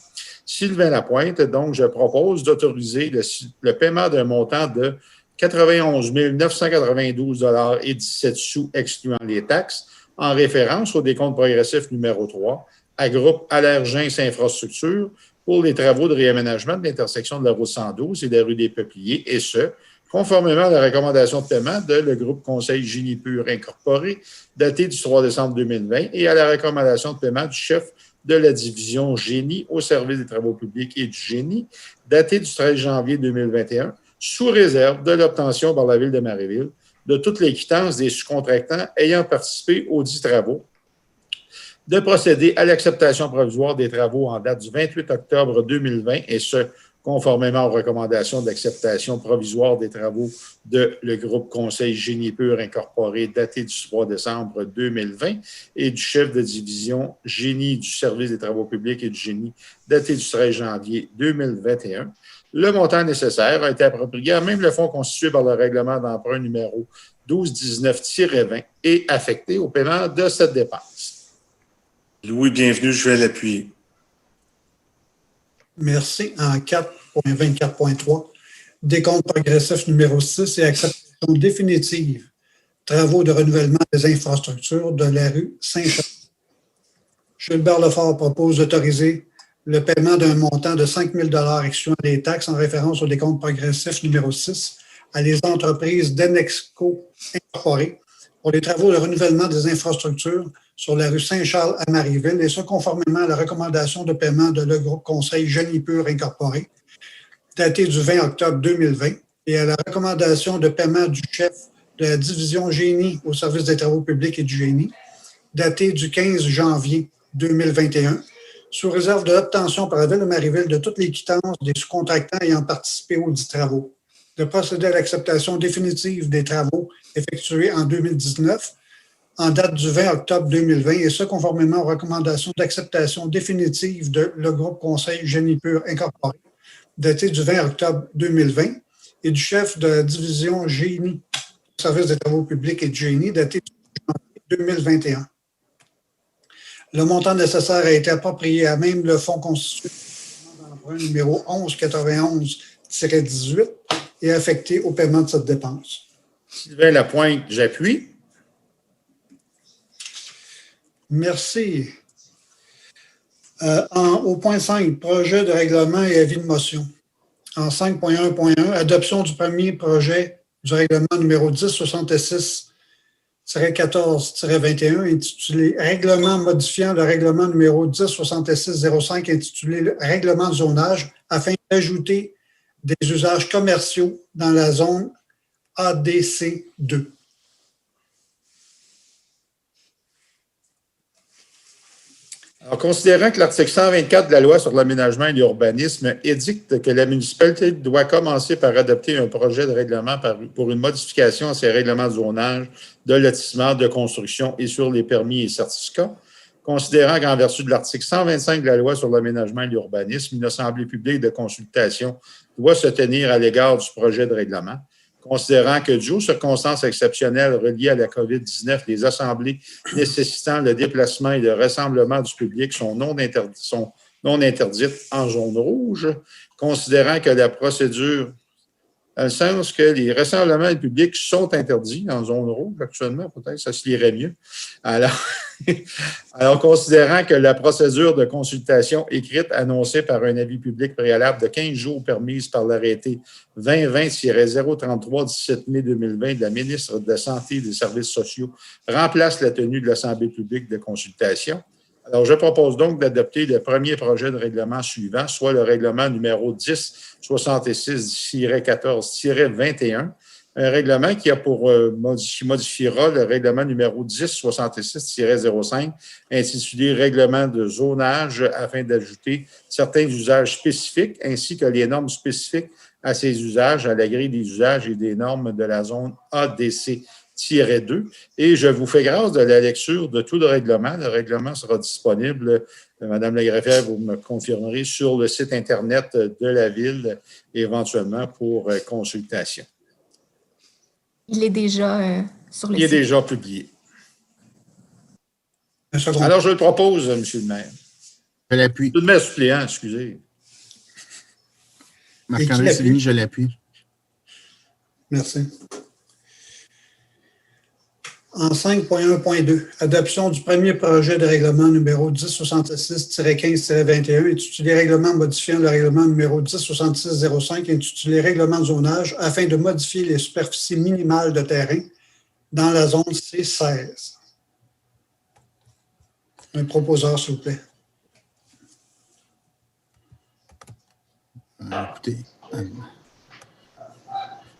B: Sylvain Lapointe. Donc, je propose d'autoriser le paiement d'un montant de 91 992,17 $ excluant les taxes en référence au décompte progressif numéro 3 à Groupe Allergence Infrastructure pour les travaux de réaménagement de l'intersection de la route 112 et de la rue des Peupliers, et ce, conformément à la recommandation de paiement de le groupe Conseil Génie Pur Incorporé, daté du 3 décembre 2020, et à la recommandation de paiement du chef de la division Génie au service des travaux publics et du génie, daté du 13 janvier 2021, sous réserve de l'obtention par la Ville de Marieville de toutes les quittances des sous-contractants ayant participé aux dits travaux, de procéder à l'acceptation provisoire des travaux en date du 28 octobre 2020, et ce, conformément aux recommandations d'acceptation provisoire des travaux de le groupe Conseil Génie Pur Incorporé daté du 3 décembre 2020 et du chef de division Génie du service des travaux publics et du génie daté du 13 janvier 2021. Le montant nécessaire a été approprié à même le fonds constitué par le règlement d'emprunt numéro 1219-20 et affecté au paiement de cette dépense.
F: Louis, bienvenue, je vais l'appuyer.
A: Merci. En 4.24.3, décompte progressif numéro 6 et acceptation définitive. Travaux de renouvellement des infrastructures de la rue Saint-Charles. Gilbert Lefort propose d'autoriser le paiement d'un montant de 5 000 $ excluant les taxes en référence au décompte progressif numéro 6 à les entreprises d'Ennexco Incorporées pour les travaux de renouvellement des infrastructures sur la rue Saint-Charles à Marieville, et ce, conformément à la recommandation de paiement de le groupe Conseil Génie Pur Incorporé, datée du 20 octobre 2020, et à la recommandation de paiement du chef de la division Génie au service des travaux publics et du génie, datée du 15 janvier 2021, sous réserve de l'obtention par la Ville de Marieville de toutes les quittances des sous-contractants ayant participé aux dits travaux, de procéder à l'acceptation définitive des travaux effectués en 2019, en date du 20 octobre 2020, et ce, conformément aux recommandations d'acceptation définitive de le groupe Conseil Génie Pur Incorporé, daté du 20 octobre 2020, et du chef de la division Génie, service des travaux publics et du génie, daté du janvier 2021. Le montant nécessaire a été approprié à même le fonds constitué d'emprunt numéro 1191-18 et affecté au paiement de cette dépense.
B: Sylvain Lapointe, j'appuie.
A: Merci. Au point 5, projet de règlement et avis de motion. En 5.1.1, adoption du premier projet du règlement numéro 1066-14-21 intitulé Règlement modifiant le règlement numéro 1066-05 intitulé le Règlement de zonage afin d'ajouter des usages commerciaux dans la zone ADC 2.
B: En considérant que l'article 124 de la Loi sur l'aménagement et l'urbanisme édicte que la municipalité doit commencer par adopter un projet de règlement pour une modification à ses règlements de zonage, de lotissement, de construction et sur les permis et certificats, considérant qu'en vertu de l'article 125 de la Loi sur l'aménagement et l'urbanisme, une assemblée publique de consultation doit se tenir à l'égard du projet de règlement, considérant que, dû aux circonstances exceptionnelles reliées à la COVID-19, les assemblées nécessitant le déplacement et le rassemblement du public sont non interdites en zone rouge, considérant que la procédure, dans le sens que les rassemblements publics sont interdits en zone rouge actuellement, peut-être ça se lirait mieux. Alors, considérant que la procédure de consultation écrite annoncée par un avis public préalable de 15 jours permise par l'arrêté 2020-033 17 mai 2020 de la ministre de la Santé et des Services sociaux remplace la tenue de l'Assemblée publique de consultation. Alors, je propose donc d'adopter le premier projet de règlement suivant, soit le règlement numéro 1066-14-21, un règlement qui modifiera le règlement numéro 1066-05, intitulé Règlement de zonage, afin d'ajouter certains usages spécifiques ainsi que les normes spécifiques à ces usages à la grille des usages et des normes de la zone ADC-2. Et je vous fais grâce de la lecture de tout le règlement. Le règlement sera disponible, Madame la greffière, vous me confirmerez, sur le site Internet de la Ville, éventuellement pour consultation.
G: Il est déjà sur le site.
B: Il est déjà publié. Alors, je le propose, M. le maire.
D: Je l'appuie.
B: Le maire suppléant, excusez.
D: Marc-André Sévigny, je l'appuie.
A: Merci. En 5.1.2, adoption du premier projet de règlement numéro 1066-15-21 intitulé Règlement modifiant le règlement numéro 1066-05 intitulé Règlement de zonage afin de modifier les superficies minimales de terrain dans la zone C16. Un proposeur, s'il vous plaît.
D: Écoutez.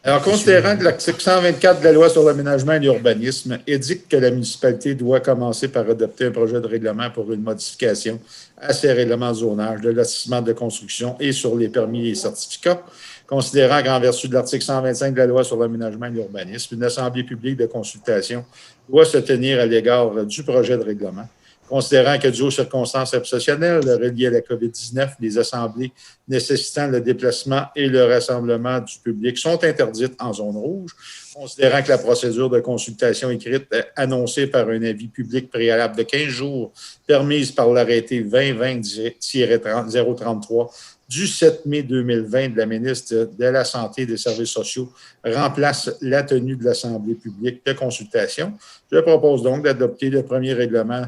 B: Alors, considérant que l'article 124 de la Loi sur l'aménagement et l'urbanisme édicte que la municipalité doit commencer par adopter un projet de règlement pour une modification à ses règlements de zonage, de lotissement, de construction et sur les permis et certificats, considérant qu'en vertu de l'article 125 de la Loi sur l'aménagement et l'urbanisme, une assemblée publique de consultation doit se tenir à l'égard du projet de règlement, considérant que, dû aux circonstances exceptionnelles reliées à la COVID-19, les assemblées nécessitant le déplacement et le rassemblement du public sont interdites en zone rouge, considérant que la procédure de consultation écrite annoncée par un avis public préalable de 15 jours permise par l'arrêté 2020-033 du 7 mai 2020 de la ministre de la Santé et des Services sociaux remplace la tenue de l'Assemblée publique de consultation. Je propose donc d'adopter le premier règlement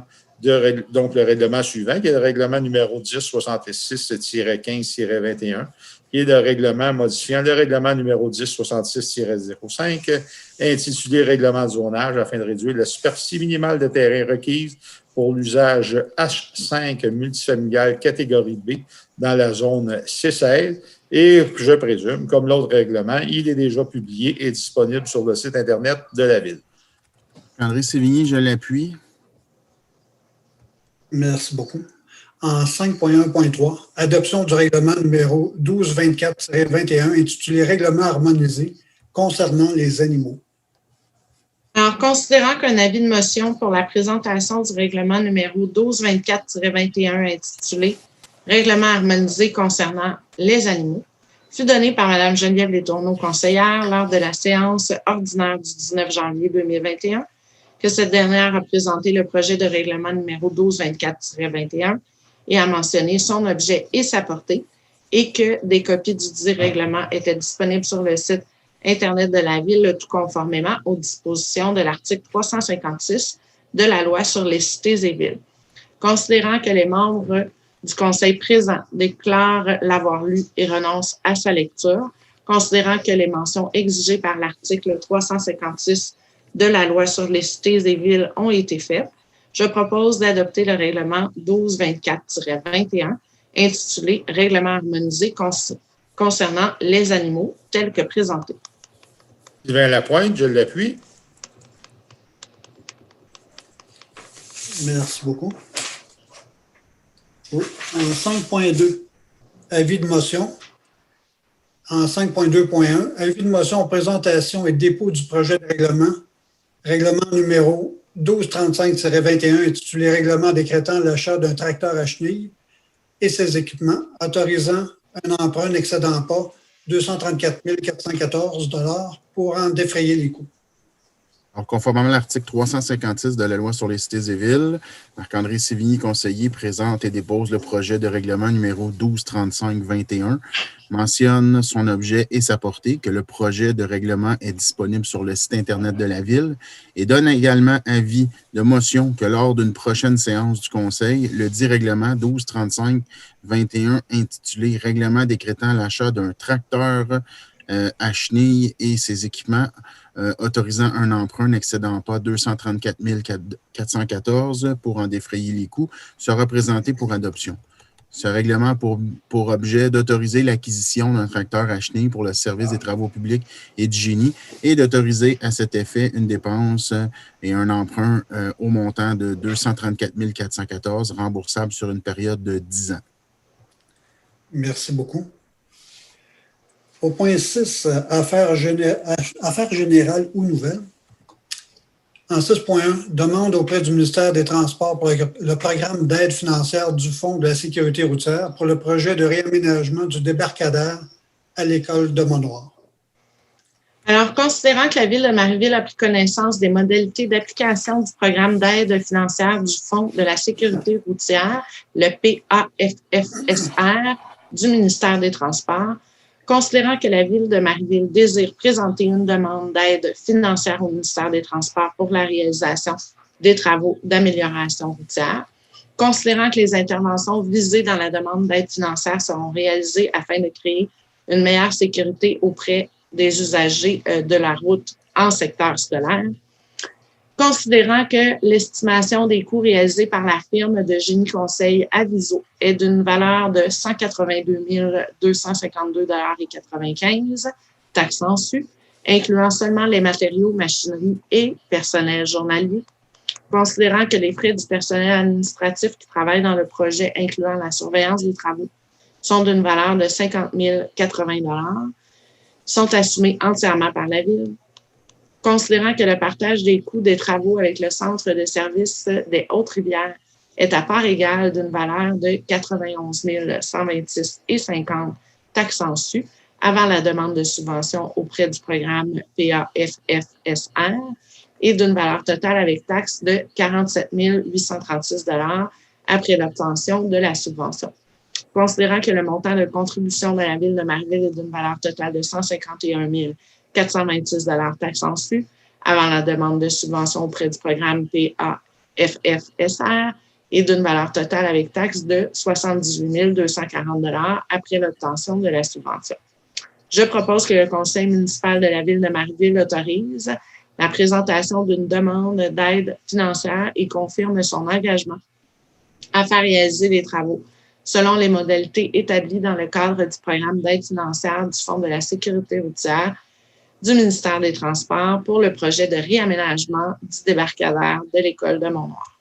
B: donc le règlement suivant, qui est le règlement numéro 1066-15-21, qui est le règlement modifiant le règlement numéro 1066-05, intitulé Règlement de zonage, afin de réduire la superficie minimale de terrain requise pour l'usage H5 multifamilial catégorie B dans la zone C16. Et je présume, comme l'autre règlement, il est déjà publié et disponible sur le site Internet de la Ville.
D: André Sévigny, je l'appuie.
A: Merci beaucoup. En 5.1.3, adoption du règlement numéro 1224-21 intitulé Règlement harmonisé concernant les animaux.
C: Alors, considérant qu'un avis de motion pour la présentation du règlement numéro 1224-21 intitulé Règlement harmonisé concernant les animaux fut donné par Mme Geneviève Letourneau, conseillère, lors de la séance ordinaire du 19 janvier 2021, que cette dernière a présenté le projet de règlement numéro 1224-21 et a mentionné son objet et sa portée, et que des copies du dit règlement étaient disponibles sur le site Internet de la Ville, tout conformément aux dispositions de l'article 356 de la Loi sur les cités et villes. Considérant que les membres du Conseil présent déclare l'avoir lu et renonce à sa lecture, considérant que les mentions exigées par l'article 356 de la loi sur les cités et villes ont été faites, je propose d'adopter le règlement 1224-21 intitulé « Règlement harmonisé concernant les animaux » tel que présenté.
B: Sylvain Lapointe, je l'appuie.
A: Merci beaucoup. En 5.2, avis de motion. En 5.2.1, avis de motion, présentation et dépôt du projet de règlement numéro 1235-21 intitulé « Règlement décrétant l'achat d'un tracteur à chenilles et ses équipements, autorisant un emprunt n'excédant pas 234 414 $ pour en défrayer les coûts. »
D: Alors, conformément à l'article 356 de la loi sur les cités et villes, Marc-André Sévigny, conseiller, présente et dépose le projet de règlement numéro 1235-21, mentionne son objet et sa portée, que le projet de règlement est disponible sur le site Internet de la Ville et donne également avis de motion que lors d'une prochaine séance du Conseil, le dit règlement 1235-21 intitulé « Règlement décrétant l'achat d'un tracteur à chenilles et ses équipements autorisant un emprunt n'excédant pas 234 414 pour en défrayer les coûts sera présenté pour adoption. Ce règlement a pour objet d'autoriser l'acquisition d'un tracteur à chenilles pour le service des travaux publics et du génie et d'autoriser à cet effet une dépense et un emprunt au montant de 234 414 remboursable sur une période de 10 ans.
A: Merci beaucoup. Au point 6, affaires générales ou nouvelles. En 6.1, demande auprès du ministère des Transports pour le programme d'aide financière du Fonds de la sécurité routière pour le projet de réaménagement du débarcadère à l'école de Mont-Noir.
C: Alors, considérant que la Ville de Marieville a pris connaissance des modalités d'application du programme d'aide financière du Fonds de la sécurité routière, le PAFFSR, du ministère des Transports, considérant que la Ville de Marieville désire présenter une demande d'aide financière au ministère des Transports pour la réalisation des travaux d'amélioration routière, considérant que les interventions visées dans la demande d'aide financière seront réalisées afin de créer une meilleure sécurité auprès des usagers de la route en secteur scolaire, considérant que l'estimation des coûts réalisés par la firme de génie conseil Aviso est d'une valeur de 182 252,95 $, taxes en su, incluant seulement les matériaux, machineries et personnel journalier, considérant que les frais du personnel administratif qui travaille dans le projet, incluant la surveillance des travaux, sont d'une valeur de 50 080 $, sont assumés entièrement par la Ville, considérant que le partage des coûts des travaux avec le Centre de services des Hautes-Rivières est à part égale d'une valeur de 91 126,50 $ taxes en su avant la demande de subvention auprès du programme PAFFSR et d'une valeur totale avec taxes de 47 836 $ après l'obtention de la subvention. Considérant que le montant de contribution de la Ville de Marieville est d'une valeur totale de 151 426 $ taxes en su avant la demande de subvention auprès du programme PAFFSR et d'une valeur totale avec taxes de 78 240 $ après l'obtention de la subvention. Je propose que le Conseil municipal de la Ville de Marieville autorise la présentation d'une demande d'aide financière et confirme son engagement à faire réaliser les travaux selon les modalités établies dans le cadre du programme d'aide financière du Fonds de la sécurité routière du ministère des Transports pour le projet de réaménagement du débarcadère de l'école de Mont-Noir.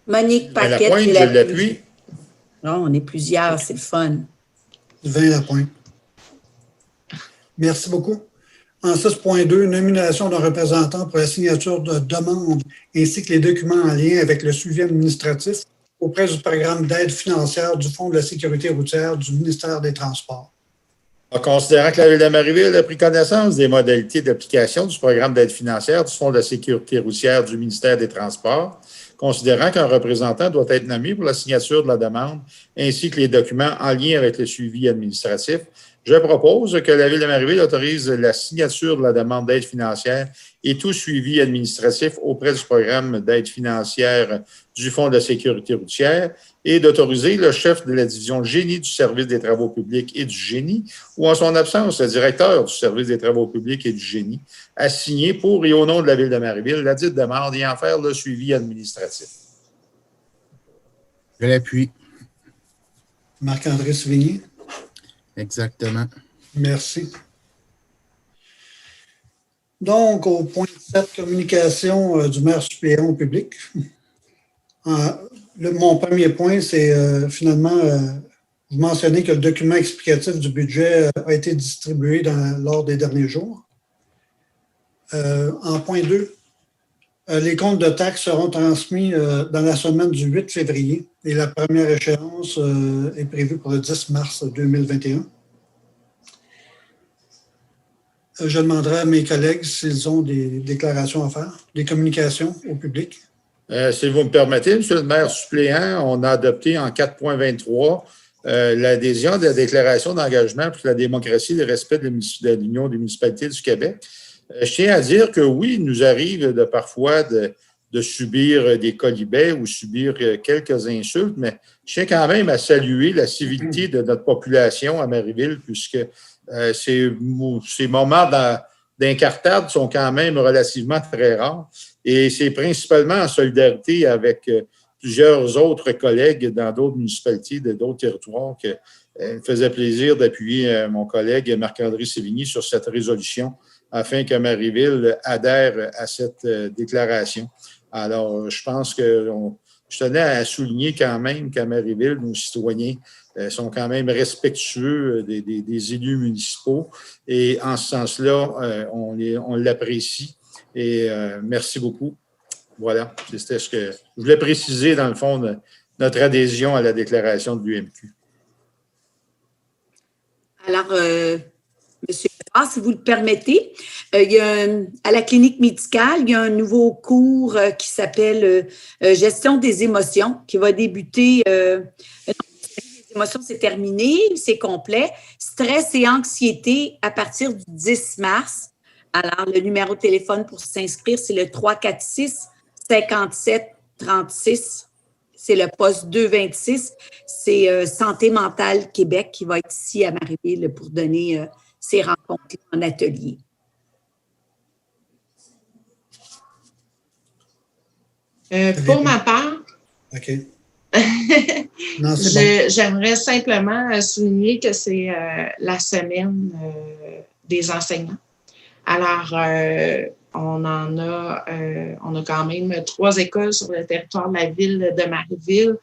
E: Monique Paquette.
B: Lapointe, je l'appuie.
E: Non, on est plusieurs, c'est le fun.
A: 20 Lapointe. Merci beaucoup. En 6.2, nomination d'un représentant pour la signature de demande ainsi que les documents en lien avec le suivi administratif auprès du programme d'aide financière du Fonds de la sécurité routière du ministère des Transports.
B: En considérant que la Ville de Marieville a pris connaissance des modalités d'application du programme d'aide financière du Fonds de la sécurité routière du ministère des Transports, considérant qu'un représentant doit être nommé pour la signature de la demande, ainsi que les documents en lien avec le suivi administratif, Je propose que la Ville de Marieville autorise la signature de la demande d'aide financière et tout suivi administratif auprès du programme d'aide financière du Fonds de la sécurité routière et d'autoriser le chef de la division génie du service des travaux publics et du génie ou en son absence, le directeur du service des travaux publics et du génie à signer pour et au nom de la Ville de Marieville la dite demande et en faire le suivi administratif.
D: Je l'appuie.
A: Marc-André Sévigny.
D: Exactement.
A: Merci. Donc, au point 7, communication du maire suppléant au public. Mon premier point, c'est finalement, vous mentionnez que le document explicatif du budget a été distribué lors des derniers jours. En point 2, les comptes de taxes seront transmis dans la semaine du 8 février et la première échéance est prévue pour le 10 mars 2021. Je demanderai à mes collègues s'ils ont des déclarations à faire, des communications au public.
B: Si vous me permettez, M. le maire suppléant, on a adopté en 4.23 l'adhésion de la déclaration d'engagement pour la démocratie et le respect de l'Union des municipalités du Québec. Je tiens à dire que oui, il nous arrive parfois de subir des colibets ou subir quelques insultes, mais je tiens quand même à saluer la civilité de notre population à Marieville, puisque ces moments d'incartade sont quand même relativement très rares. Et c'est principalement en solidarité avec plusieurs autres collègues dans d'autres municipalités, de d'autres territoires, que me faisait plaisir d'appuyer mon collègue Marc-André Sévigny sur cette résolution afin que Marieville adhère à cette déclaration. Alors, je pense que je tenais à souligner quand même qu'à Marieville, nos citoyens sont quand même respectueux des élus municipaux et en ce sens-là, on l'apprécie et merci beaucoup. Voilà, c'était ce que je voulais préciser dans le fond de notre adhésion à la déclaration de l'UMQ.
E: Alors, Monsieur Gérard, si vous le permettez, à la clinique médicale, il y a un nouveau cours qui s'appelle Gestion des émotions qui va débuter. Les émotions, c'est terminé, c'est complet. Stress et anxiété à partir du 10 mars. Alors, le numéro de téléphone pour s'inscrire, c'est le 346-5736. C'est le poste 226. C'est Santé mentale Québec qui va être ici à Marieville pour donner ces rencontres en atelier.
C: Pour ma part,
A: OK.
C: J'aimerais simplement souligner que c'est la semaine des enseignants. Alors, on a quand même 3 écoles sur le territoire de la ville de Marieville,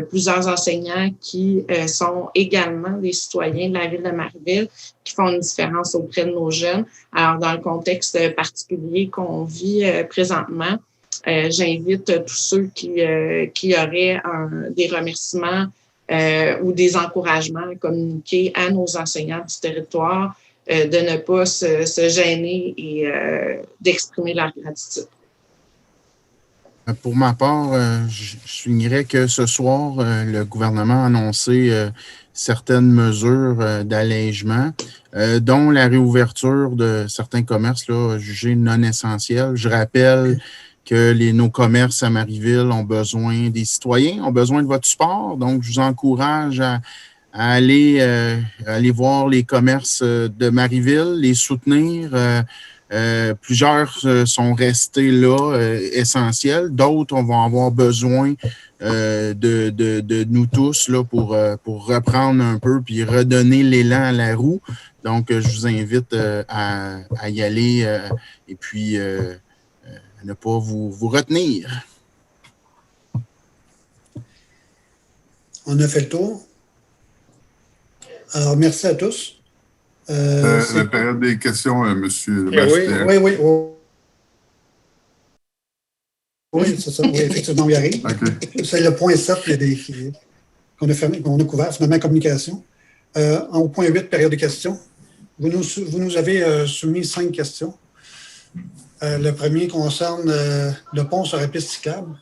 C: plusieurs enseignants qui sont également des citoyens de la ville de Marieville, qui font une différence auprès de nos jeunes. Alors, dans le contexte particulier qu'on vit présentement, j'invite tous ceux qui auraient des remerciements ou des encouragements à communiquer à nos enseignants du territoire de ne pas se gêner et d'exprimer leur gratitude.
D: Pour ma part, je soulignerais que ce soir, le gouvernement a annoncé certaines mesures d'allègement, dont la réouverture de certains commerces là, jugés non essentiels. Je rappelle que nos commerces à Marieville ont besoin des citoyens, ont besoin de votre support. Donc, je vous encourage à aller voir les commerces de Marieville, les soutenir. Plusieurs sont restés là, essentiels. D'autres, on va avoir besoin de nous tous là, pour reprendre un peu puis redonner l'élan à la roue. Donc, je vous invite à y aller et puis à ne pas vous retenir.
A: On a fait le tour. Alors, merci à tous.
H: La période des questions, monsieur le maire.
A: Oui. Oui, c'est ça. Oui, effectivement, on y arrive. Okay. C'est le point 7 qu'on a couvert, finalement, communication. Au point 8, période de questions, vous nous avez soumis 5 questions. Le premier concerne le pont sur la piste cyclable.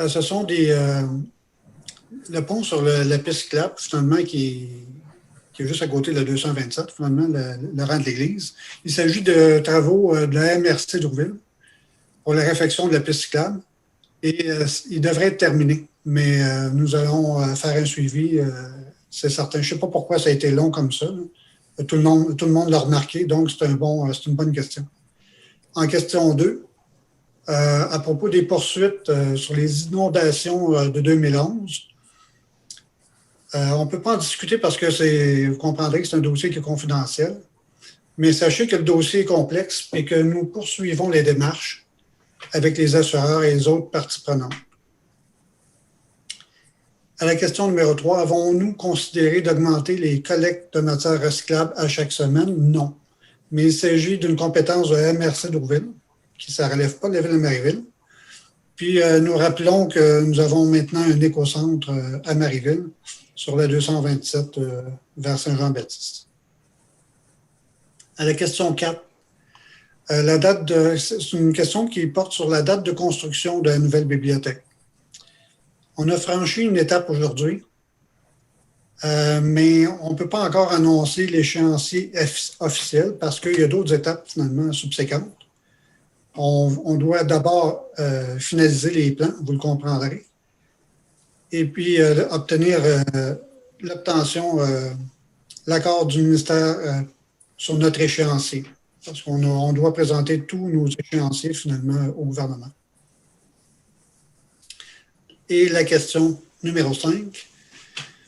A: Ce sont le pont sur la piste cyclable, finalement, qui qui est juste à côté de la 227, finalement, le rang de l'église. Il s'agit de travaux de la MRC d'Ourville pour la réfection de la piste cyclable. Et il devrait être terminé, mais nous allons faire un suivi, c'est certain. Je ne sais pas pourquoi ça a été long comme ça. Tout le monde l'a remarqué, donc c'est une bonne question. En question 2, à propos des poursuites sur les inondations de 2011, on ne peut pas en discuter parce que vous comprendrez que c'est un dossier qui est confidentiel, mais sachez que le dossier est complexe et que nous poursuivons les démarches avec les assureurs et les autres parties prenantes. À la question numéro 3, avons-nous considéré d'augmenter les collectes de matières recyclables à chaque semaine? Non. Mais il s'agit d'une compétence de la MRC d'Ourville, qui ne relève pas de la ville de Marieville. Puis, nous rappelons que nous avons maintenant un écocentre à Marieville, sur la 227 vers Saint-Jean-Baptiste. À la question 4, c'est une question qui porte sur la date de construction de la nouvelle bibliothèque. On a franchi une étape aujourd'hui, mais on ne peut pas encore annoncer l'échéancier officiel parce qu'il y a d'autres étapes finalement subséquentes. On doit d'abord finaliser les plans, vous le comprendrez, et puis obtenir l'accord du ministère sur notre échéancier, parce qu'on doit présenter tous nos échéanciers finalement au gouvernement. Et la question numéro 5,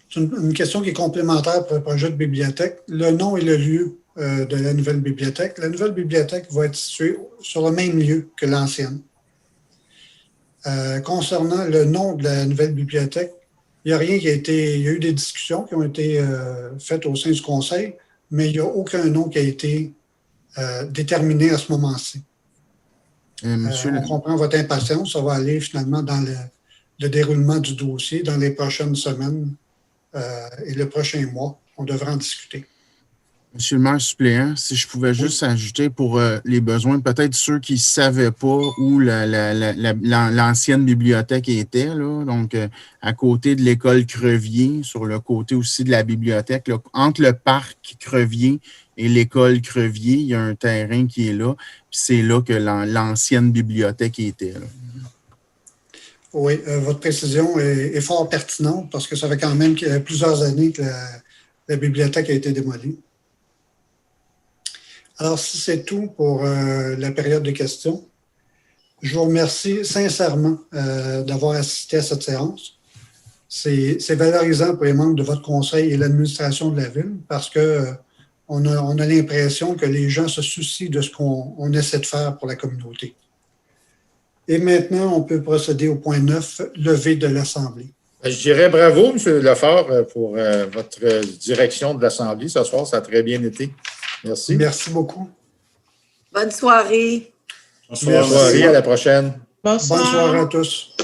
A: c'est une question qui est complémentaire pour le projet de bibliothèque. Le nom et le lieu de la nouvelle bibliothèque. La nouvelle bibliothèque va être située sur le même lieu que l'ancienne. Concernant le nom de la nouvelle bibliothèque, il y a eu des discussions qui ont été faites au sein du conseil, mais il n'y a aucun nom qui a été déterminé à ce moment-ci. On comprend votre impatience, ça va aller finalement dans le déroulement du dossier dans les prochaines semaines et le prochain mois. On devra en discuter.
D: Monsieur le maire suppléant, si je pouvais juste ajouter pour les besoins, peut-être ceux qui ne savaient pas où l'ancienne bibliothèque était, là, donc à côté de l'école Crevier, sur le côté aussi de la bibliothèque, là, entre le parc Crevier et l'école Crevier, il y a un terrain qui est là, puis c'est là que l'ancienne bibliothèque était. Là.
A: Oui, votre précision est fort pertinente parce que ça fait quand même plusieurs années que la bibliothèque a été démolie. Alors, si c'est tout pour la période de questions, je vous remercie sincèrement d'avoir assisté à cette séance. C'est valorisant pour les membres de votre conseil et l'administration de la ville parce qu'on a l'impression que les gens se soucient de ce qu'on essaie de faire pour la communauté. Et maintenant, on peut procéder au point 9, levée de l'Assemblée.
B: Je dirais bravo, M. Lefort, pour votre direction de l'Assemblée ce soir. Ça a très bien été. Merci.
A: Merci beaucoup.
E: Bonne soirée.
B: Bonne soirée, à la prochaine.
C: Bonsoir.
A: Bonne soirée à tous.